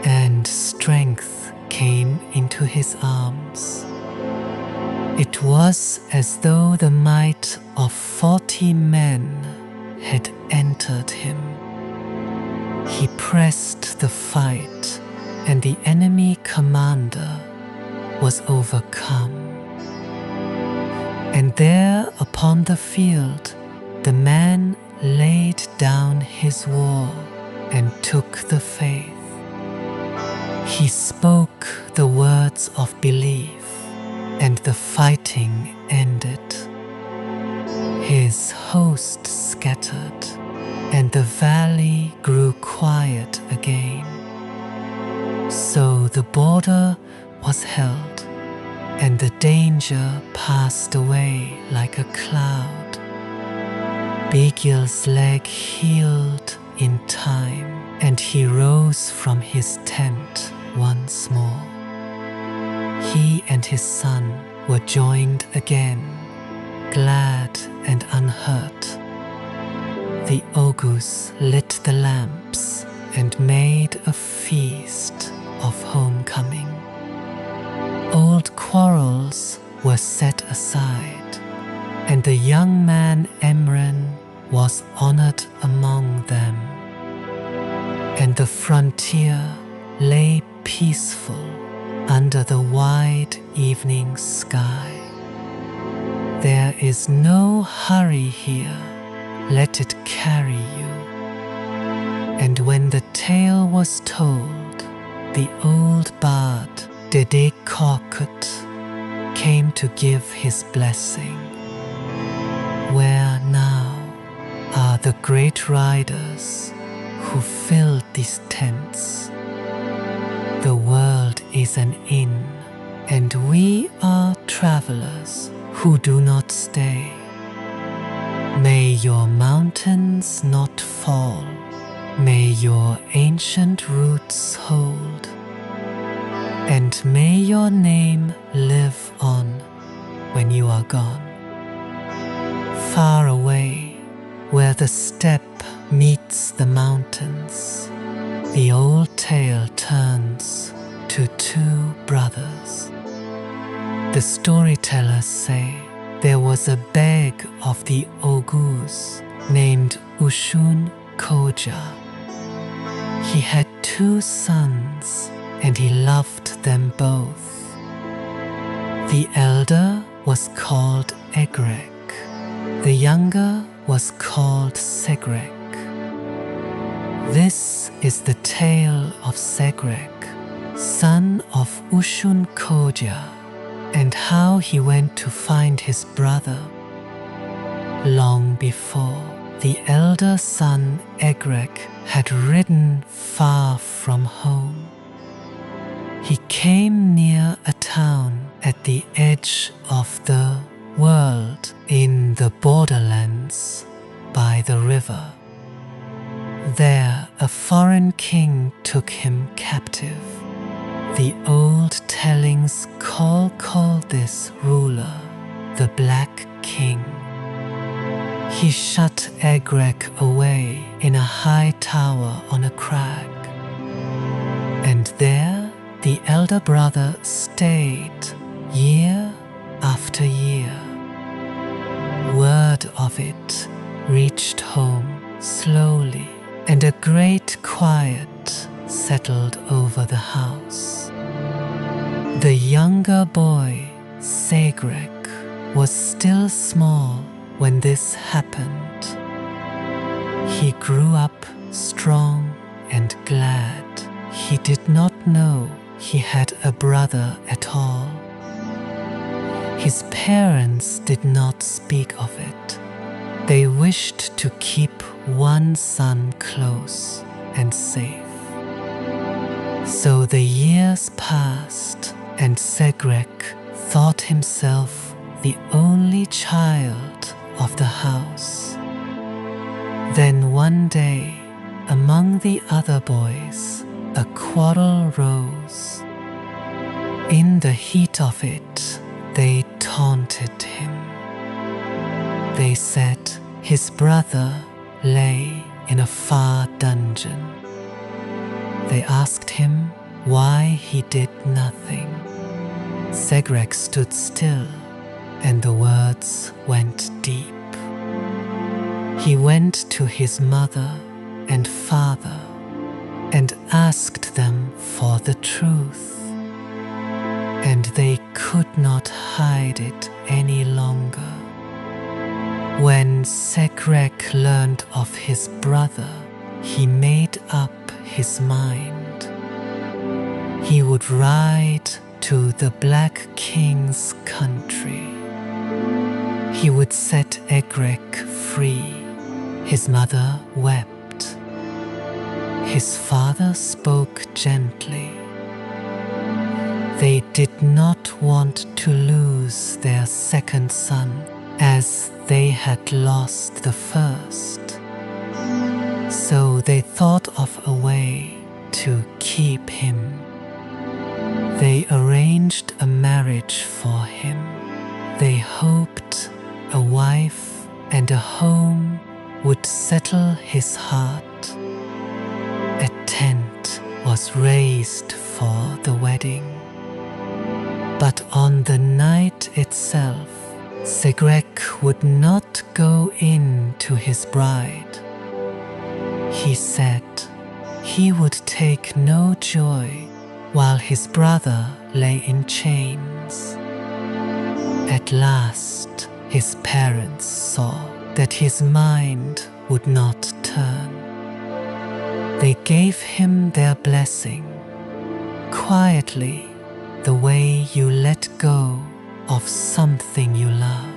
and strength came into his arms. It was as though the might of 40 men had entered him. He pressed the fight, and the enemy commander was overcome. And there upon the field, the man laid down his war and took the faith. He spoke the words of belief, and the fighting ended. His host scattered, and the valley grew quiet again. So the border was held, and the danger passed away like a cloud. Begil's leg healed in time, and he rose from his tent once more. He and his son were joined again, glad and unhurt. The Oghuz lit the lamps and made a feast of homecoming. Old quarrels were set aside, and the young man Emren was honored among them. And the frontier lay peaceful under the wide evening sky. There is no hurry here, let it carry you. And when the tale was told, the old bard Dede Korkut came to give his blessing. Where now are the great riders who filled these tents? The world is an inn, and we are travelers who do not stay. May your mountains not fall, may your ancient roots hold, and may your name live on when you are gone. Far away, where the steppe meets the mountains, the old tale turns to two brothers. The storytellers say there was a beg of the Oghuz named Ushun Koja. He had 2 sons, and he loved them both. The elder was called Segrek, the younger was called Segrek. This is the tale of Segrek, son of Ushun Koja, and how he went to find his brother. Long before, the elder son Segrek had ridden far from home. He came near a town at the edge of the world in the borderlands by the river. There a foreign king took him captive. The old tellings call this ruler the Black King. He shut Segrek away in a high tower on a crag, and there the elder brother stayed year after year. Word of it reached home slowly, and a great quiet settled over the house. The younger boy, Segrek, was still small when this happened. He grew up strong and glad. He did not know he had a brother at all. His parents did not speak of it. They wished to keep one son close and safe. So the years passed, and Segrek thought himself the only child of the house. Then one day, among the other boys, a quarrel rose. In the heat of it, they taunted him. They said his brother lay in a far dungeon. They asked him why he did nothing. Segrek stood still, and the words went deep. He went to his mother and father and asked them for the truth, and they could not hide it any longer. When Segrek learned of his brother, he made up his mind. He would ride to the Black King's country. He would set Segrek free. His mother wept. His father spoke gently. They did not want to lose their second son as they had lost the first. So they thought of a way to keep him. They arranged a marriage for him. They hoped a wife and a home would settle his heart. A tent was raised for the wedding. But on the night itself, Segrek would not go in to his bride. He said he would take no joy while his brother lay in chains. At last, his parents saw that his mind would not turn. They gave him their blessing, quietly, the way you let go of something you love.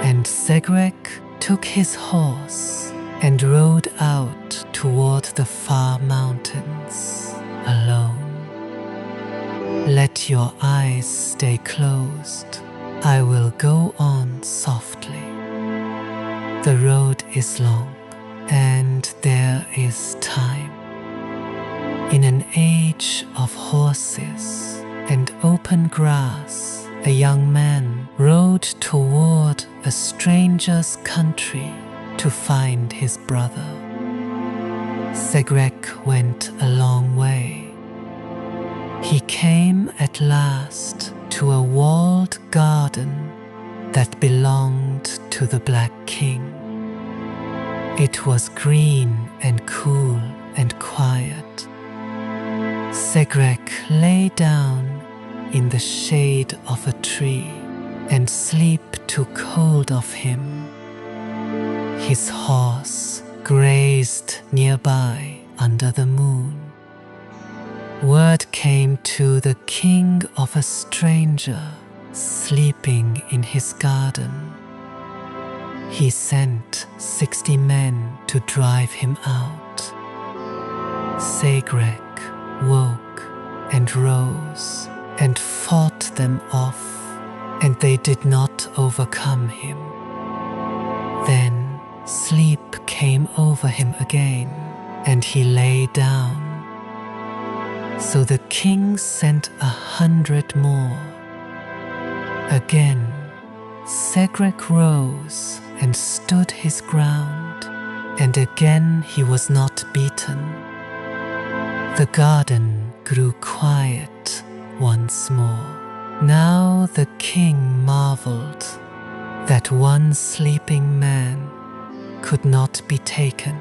And Segrek took his horse and rode out toward the far mountains, alone. Let your eyes stay closed. I will go on softly. The road is long, and there is time. In an age of horses and open grass, a young man rode toward a stranger's country to find his brother. Segrek went a long way. He came at last to a walled garden that belonged to the Black King. It was green and cool and quiet. Segrek lay down in the shade of a tree, and sleep took hold of him. His horse grazed nearby under the moon. Word came to the king of a stranger sleeping in his garden. He sent 60 men to drive him out. Segrek woke and rose and fought them off, and they did not overcome him. Then sleep came over him again, and he lay down. So the king sent 100 more. Again, Segrek rose and stood his ground, and again he was not beaten. The garden grew quiet once more. Now the king marveled that one sleeping man could not be taken.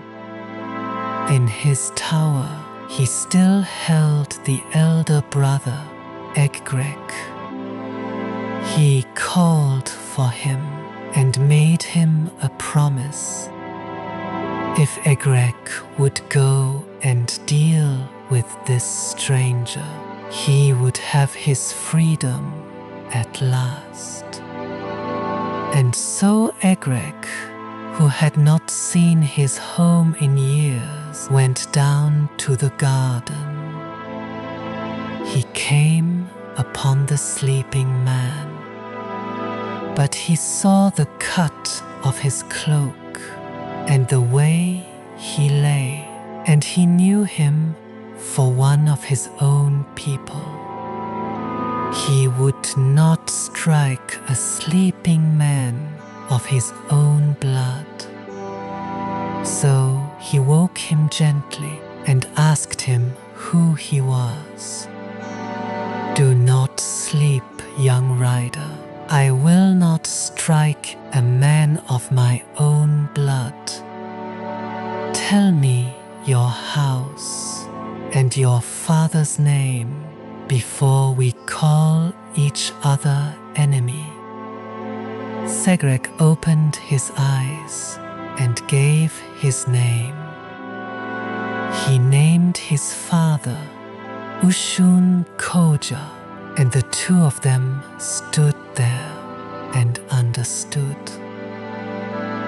In his tower, he still held the elder brother, Segrek. He called for him and made him a promise. If Segrek would go and deal with this stranger, he would have his freedom at last. And so Segrek, who had not seen his home in years, went down to the garden. He came upon the sleeping man, but he saw the cut of his cloak and the way he lay, and he knew him for one of his own people. He would not strike a sleeping man of his own blood. So he woke him gently and asked him who he was. "Do not sleep, young rider. I will not strike a man of my own blood. Tell me your house and your father's name before we call each other enemy." Segrek opened his eyes and gave his name. He named his father Ushun Koja, and the two of them stood there and understood.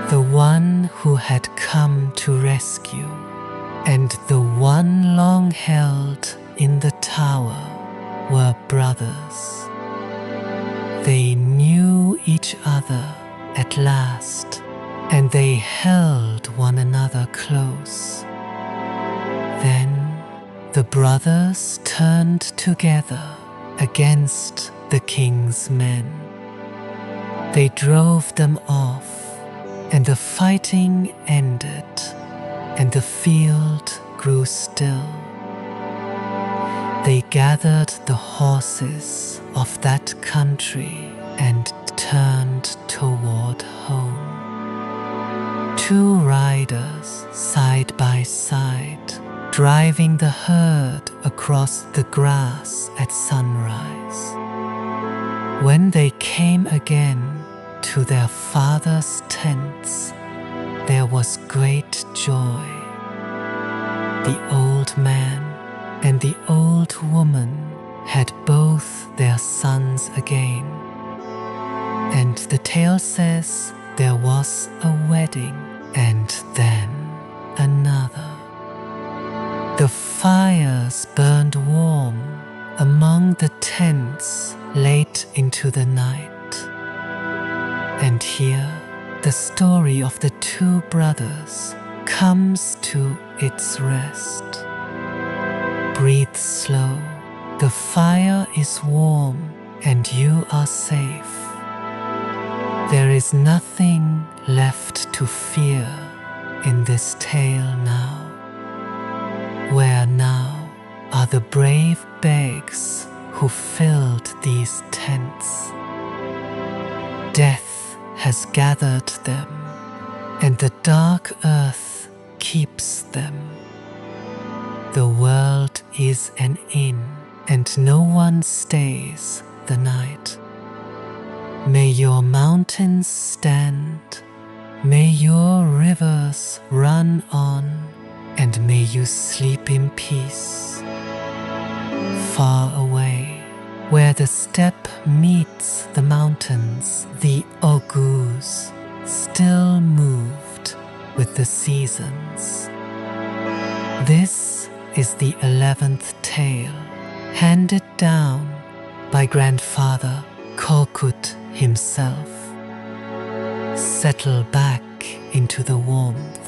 The one who had come to rescue and the one long held in the tower were brothers. They knew each other at last, and they held one another close. Then the brothers turned together against the king's men. They drove them off, and the fighting ended, and the field grew still. They gathered the horses of that country and turned toward home. Two riders side by side, driving the herd across the grass at sunrise. When they came again to their father's tents, there was great joy. The old man and the old woman had both their sons again. And the tale says there was a wedding and then another. The fires burned warm among the tents late into the night. And here the story of the two brothers comes to its rest. Breathe slow, the fire is warm and you are safe. There is nothing left to fear in this tale now. Where now are the brave Begs who filled these tents? Death has gathered them, and the dark earth keeps them. The world is an inn, and no one stays the night. May your mountains stand, may your rivers run on, and may you sleep in peace. Far away, where the steppe meets the mountains, the Oghuz still moved with the seasons. This is the 11th tale, handed down by grandfather Korkut himself. Settle back into the warmth.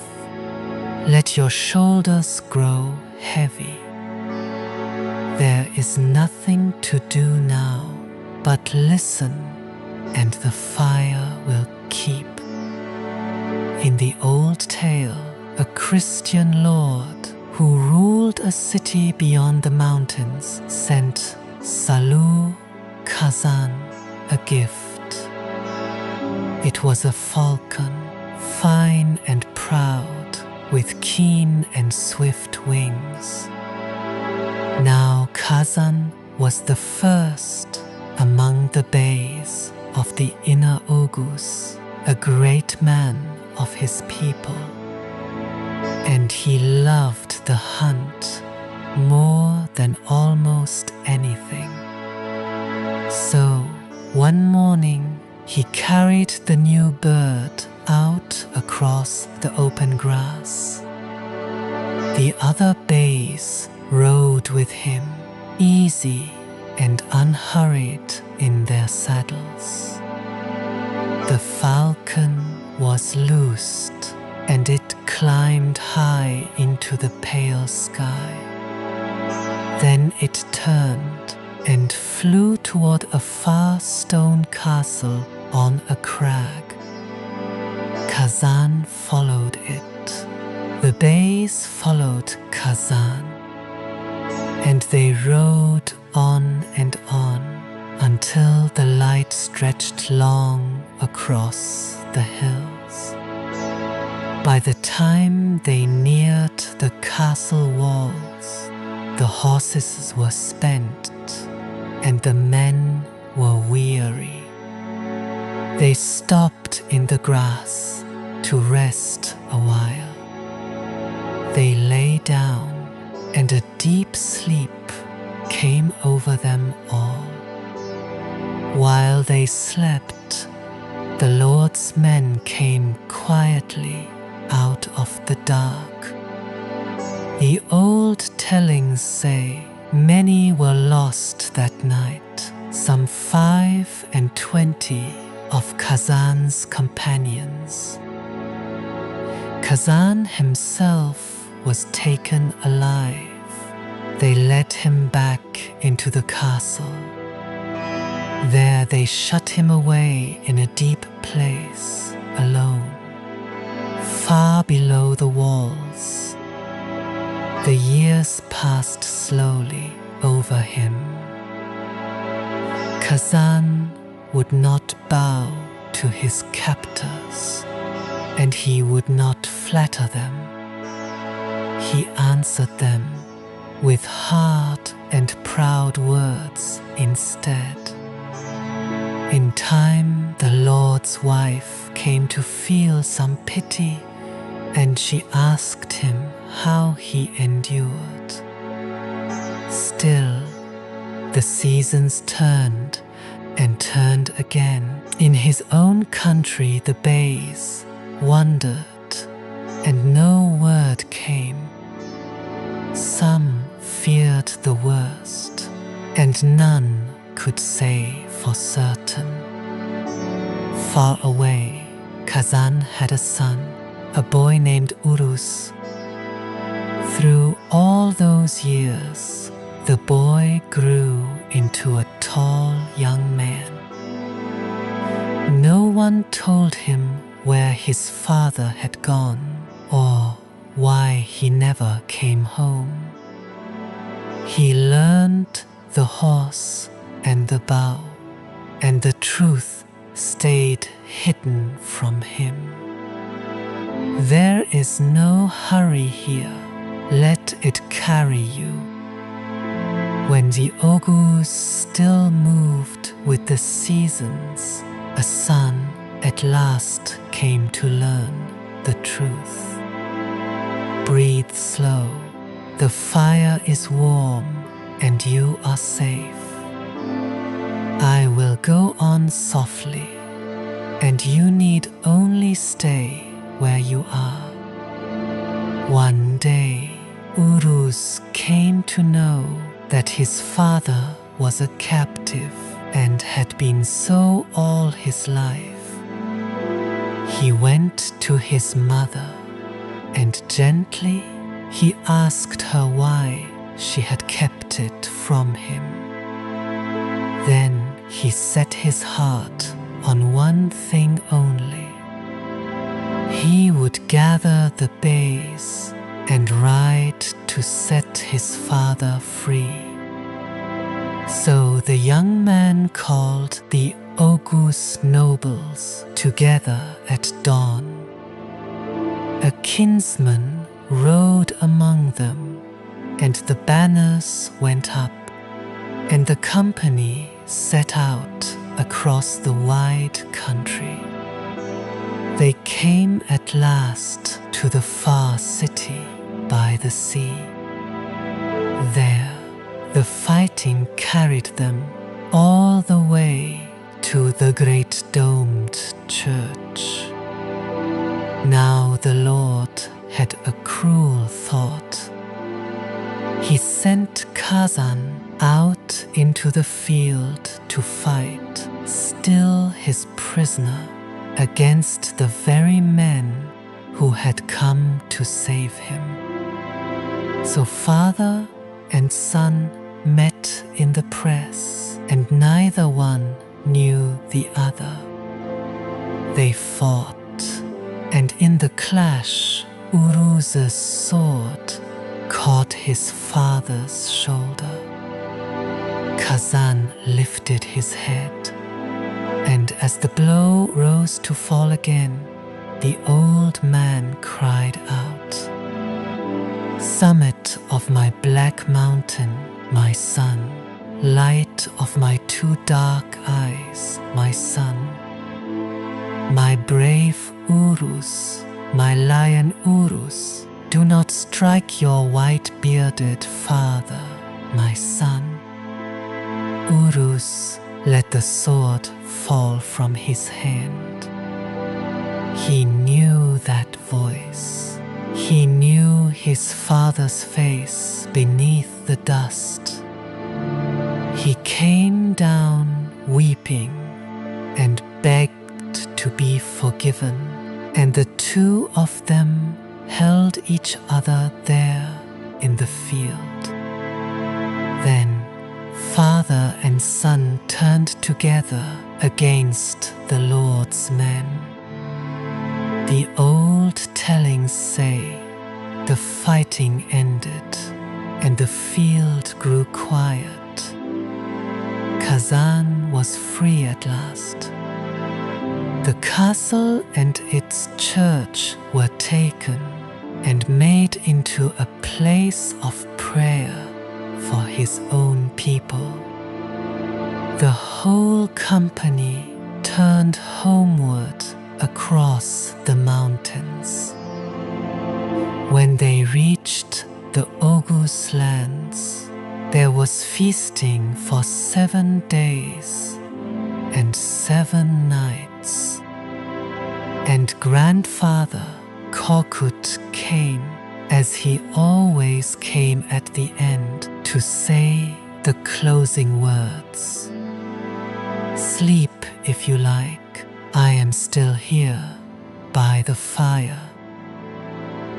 Let your shoulders grow heavy. There is nothing to do now but listen, and the fire will keep. In the old tale, a Christian lord who ruled a city beyond the mountains sent Salur, Kazan, a gift. It was a falcon, fine and proud, with keen and swift wings. Now Kazan was the first among the beys of the inner Oghuz, a great man of his people. And he loved the hunt more than almost anything. So one morning he carried the new bird out across the open grass. The other beys rode with him, easy and unhurried in their saddles. The falcon was loosed, and it climbed high into the pale sky. Then it turned and flew toward a far stone castle on a crag. Kazan followed it. The bays followed Kazan, and they rode on and on until the light stretched long across the hills. By the time they neared the castle walls, the horses were spent and the men were weary. They stopped in the grass to rest a while. They lay down, and a deep sleep came over them all. While they slept, the Lord's men came quietly out of the dark. The old tellings say many were lost that night, some 25 of Kazan's companions. Kazan himself was taken alive. They led him back into the castle. There they shut him away in a deep place, alone, far below the walls. The years passed slowly over him. Kazan would not bow to his captors, and he would not flatter them. He answered them with hard and proud words instead. In time, the Lord's wife came to feel some pity, and she asked him how he endured. Still, the seasons turned and turned again. In his own country, the bays wandered, and no word came. Some feared the worst, and none could say for certain. Far away, Kazan had a son, a boy named Uruz. Through all those years, the boy grew into a tall young man. No one told him where his father had gone or why he never came home. He learned the horse and the bow, and the truth stayed hidden from him. There is no hurry here, let it carry you. When the Oghuz still moved with the seasons, a son at last came to learn the truth. Breathe slow, the fire is warm and you are safe. I will go on softly, and you need only stay where you are. One day, Uruz came to know that his father was a captive and had been so all his life. He went to his mother, and gently he asked her why she had kept it from him. Then he set his heart on one thing only. He would gather the bays and ride to set his father free. So the young man called the Oghuz nobles together at dawn. A kinsman rode among them, and the banners went up, and the company set out across the wide country. They came at last to the far city by the sea. There, the fighting carried them all the way to the great domed church. Now the Lord had a cruel thought. He sent Kazan out into the field to fight, still his prisoner, against the very men who had come to save him. So father and son met in the press, and neither one knew the other. They fought, and in the clash, Uruz's sword caught his father's shoulder. Kazan lifted his head, and as the blow rose to fall again, the old man cried out, "Summit of my black mountain, my son, light of my two dark eyes, my son. My brave Uruz, my lion Uruz, do not strike your white-bearded father, my son." Uruz let the sword fall from his hand. He knew that voice. He knew his father's face beneath the dust. He came down weeping and begged to be forgiven, and the two of them held each other there in the field. Then father and son turned together against the Lord's men. The old tellings say the fighting ended and the field grew quiet. Kazan was free at last. The castle and its church were taken and made into a place of prayer for his own people. The whole company turned homeward across the mountains. When they reached the Oghuz lands, there was feasting for 7 days and 7 nights. And grandfather Korkut came, as he always came at the end, to say the closing words. "Sleep if you like, I am still here by the fire.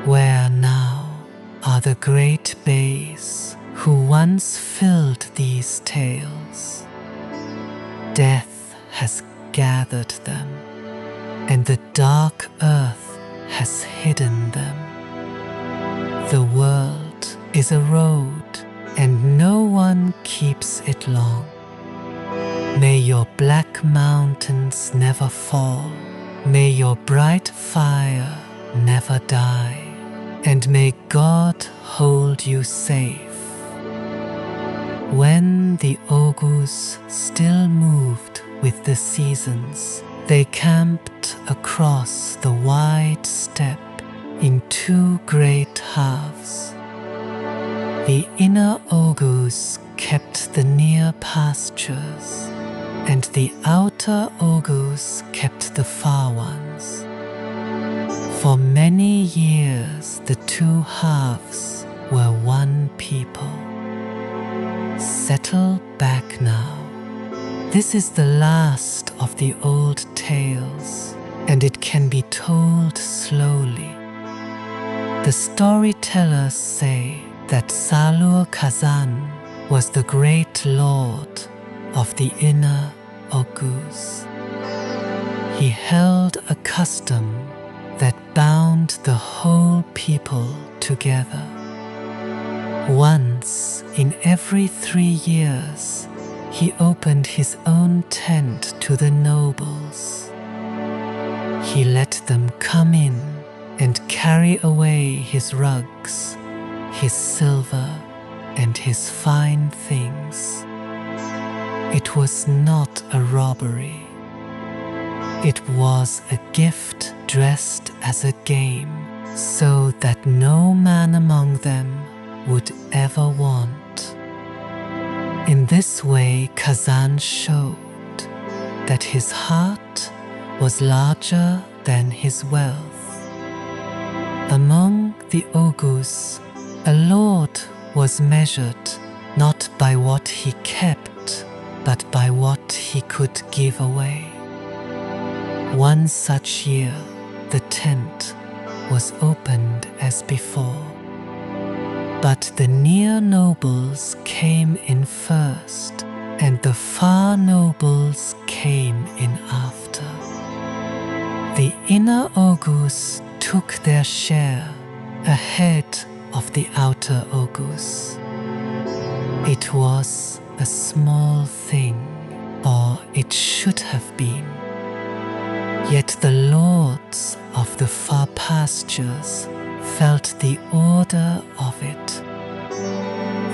Where now are the great bays who once filled these tales? Death has gathered them, and the dark earth has hidden them. The world is a road, and no one keeps it long. May your black mountains never fall, may your bright fire never die, and may God hold you safe." When the Oghuz still moved with the seasons, they camped across the wide steppe in 2 great halves. The inner Oghuz kept the near pastures, and the outer Oghuz kept the far ones. For many years the 2 halves were one people. Settle back now. This is the last of the old tales, and it can be told slowly. The storytellers say that Salur Kazan was the great lord of the inner Oghuz. He held a custom that bound the whole people together. Once in every 3 years, he opened his own tent to the nobles. He let them come in and carry away his rugs, his silver, and his fine things. It was not a robbery. It was a gift dressed as a game, so that no man among them would ever want. In this way, Kazan showed that his heart was larger than his wealth. Among the Oghuz, a lord was measured not by what he kept, but by what he could give away. One such year, the tent was opened as before. But the near nobles came in first, and the far nobles came in after. The inner Oghuz took their share ahead of the outer Oghuz. It was a small thing, or it should have been. Yet the lords of the far pastures felt the order of it.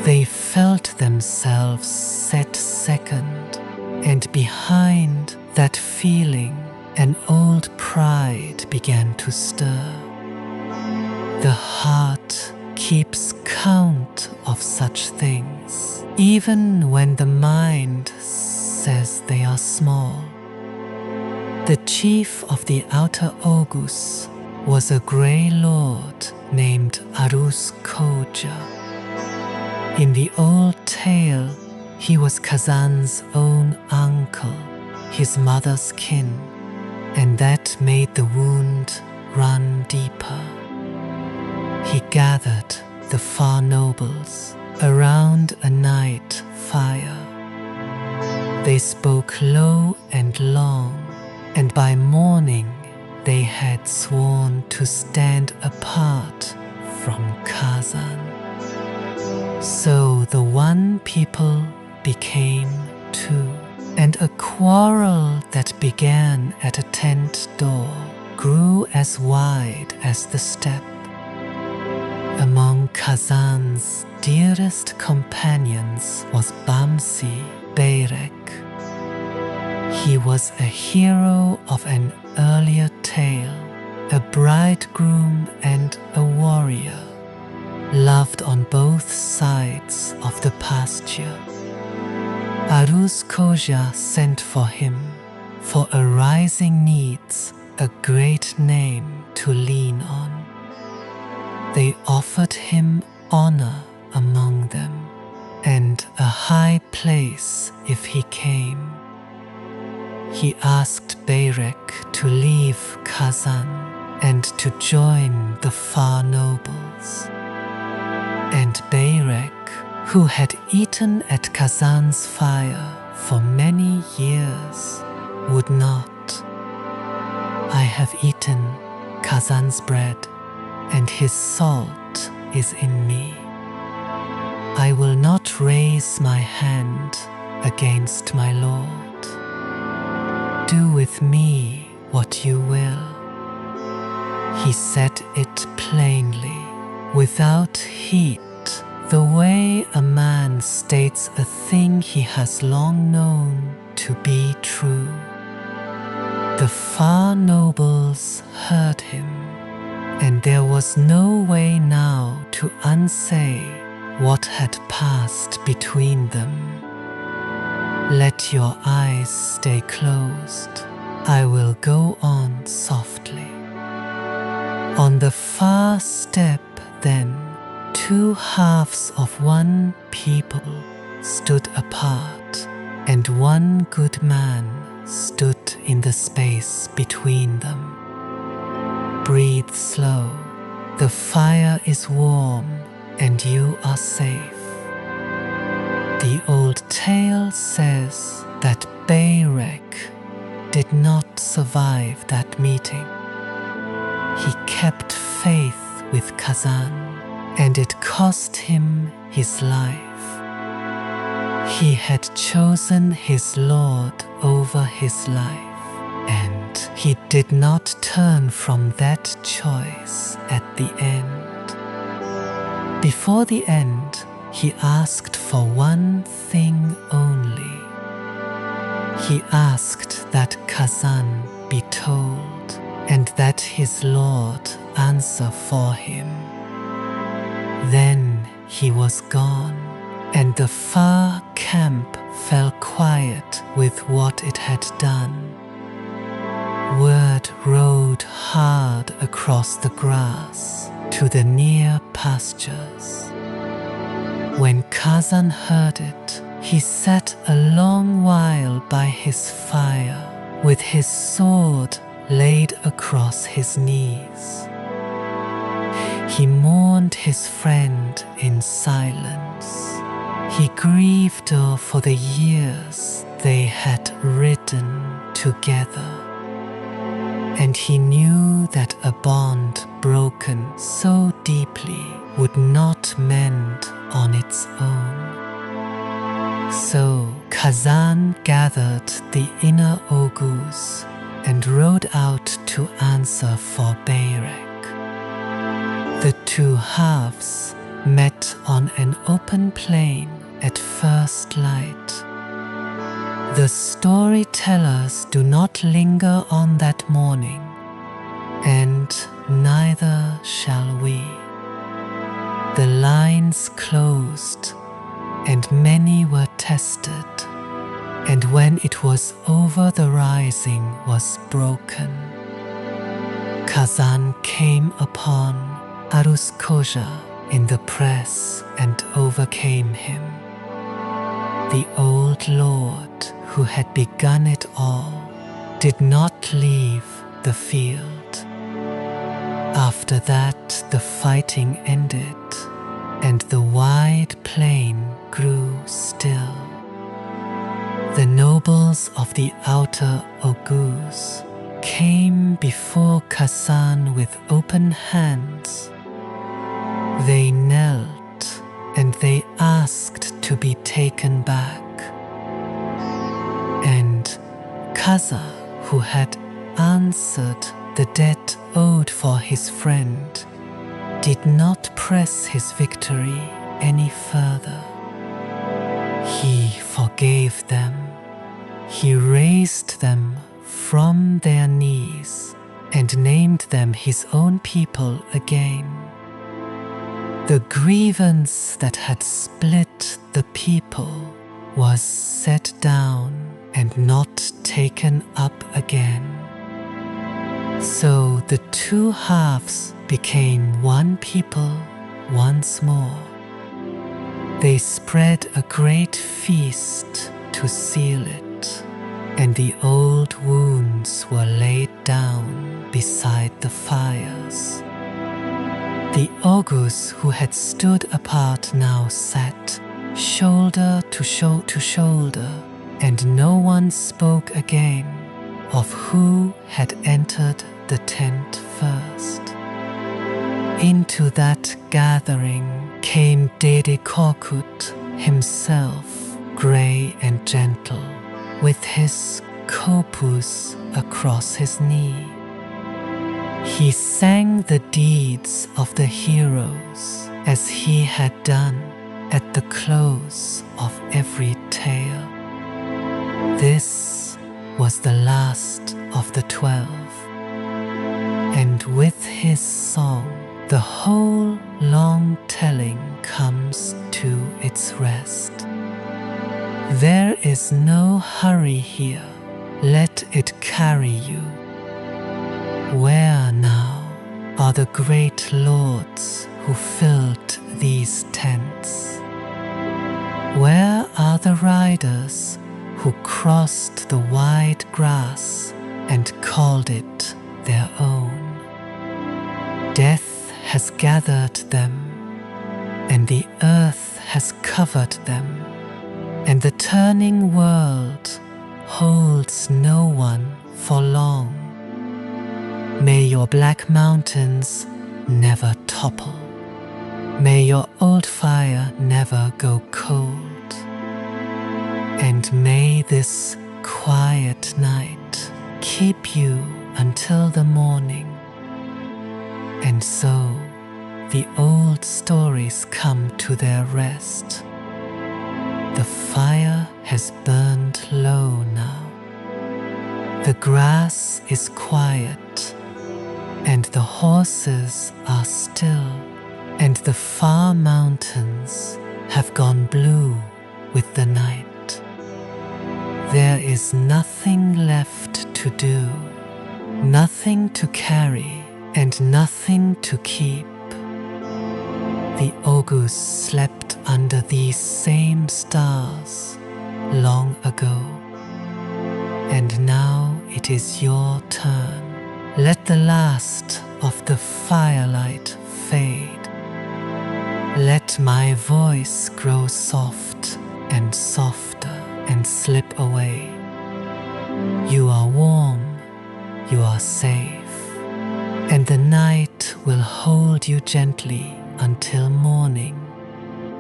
They felt themselves set second, and behind that feeling an old pride began to stir. The heart keeps count of such things, even when the mind says they are small. The chief of the outer Oghuz was a grey lord named Uruz. In the old tale, he was Kazan's own uncle, his mother's kin, and that made the wound run deeper. He gathered the far nobles around a night fire. They spoke low and long, and by morning they had sworn to stand apart from Kazan. So the one people became two, and a quarrel that began at a tent door grew as wide as the steppe. Among Kazan's dearest companions was Bamsi, Beyrek. He was a hero of an earlier tale, a bridegroom and a warrior, loved on both sides of the pasture. Uruz sent for him, for a rising needs a great name to lean on. They offered him honor among them, and a high place if he came. He asked Beyrek to leave Kazan and to join the far nobles. And Beyrek, who had eaten at Kazan's fire for many years, would not. I have eaten Kazan's bread, and his salt is in me. I will not raise my hand against my Lord. Do with me what you will. He said it plainly, without heat, the way a man states a thing he has long known to be true. The far nobles heard him, and there was no way now to unsay what had passed between them. Let your eyes stay closed. I will go on softly. On the far steppe, then, two halves of one people stood apart, and one good man stood in the space between them. Breathe slow. The fire is warm, and you are safe. The old tale says that Beyrek did not survive that meeting. He kept faith with Kazan, and it cost him his life. He had chosen his Lord over his life, and he did not turn from that choice at the end. Before the end, he asked for one thing only. He asked that Kazan be told, and that his Lord answer for him. Then he was gone, and the far camp fell quiet with what it had done. Word rode hard across the grass to the near pastures. When Kazan heard it, he sat a long while by his fire, with his sword laid across his knees. He mourned his friend in silence. He grieved for the years they had ridden together. And he knew that a bond broken so deeply would not mend on its own. So Kazan gathered the inner Oghuz and rode out to answer for Beyrek. The two halves met on an open plain at first light. The storytellers do not linger on that morning, and neither shall we. The lines closed, and many were tested, and when it was over the rising was broken. Kazan came upon Uruz in the press and overcame him. The old lord who had begun it all did not leave the field. After that the fighting ended, and the wide plain grew still. The nobles of the outer Oghuz came before Kazan with open hands. They knelt and they asked to be taken back. And Kazan, who had answered the debt owed for his friend, did not press his victory any further. He forgave them. He raised them from their knees and named them his own people again. The grievance that had split the people was set down and not taken up again. So the two halves became one people once more. They spread a great feast to seal it, and the old wounds were laid down beside the fires. The Oghuz who had stood apart now sat shoulder to shoulder, and no one spoke again of who had entered the tent first. Into that gathering came Dede Korkut himself, grey and gentle, with his kopuz across his knee. He sang the deeds of the heroes as he had done at the close of every tale. This was the last of the 12, and with his song the whole long telling comes to its rest. There is no hurry here, let it carry you. Where now are the great lords who filled these tents? Where are the riders who crossed the wide grass and called it their own? Death has gathered them, and the earth has covered them, and the turning world holds no one for long. May your black mountains never topple. May your old fire never go cold. And may this quiet night keep you until the morning. And so the old stories come to their rest. The fire has burned low now. The grass is quiet, and the horses are still, and the far mountains have gone blue with the night. There is nothing left to do, nothing to carry, and nothing to keep. The Oghuz slept under these same stars long ago, and now it is your turn. Let the last of the firelight fade. Let my voice grow soft and softer and slip away. You are warm, you are safe, and the night will hold you gently until morning.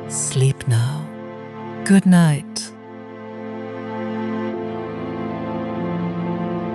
Sleep now. Good night.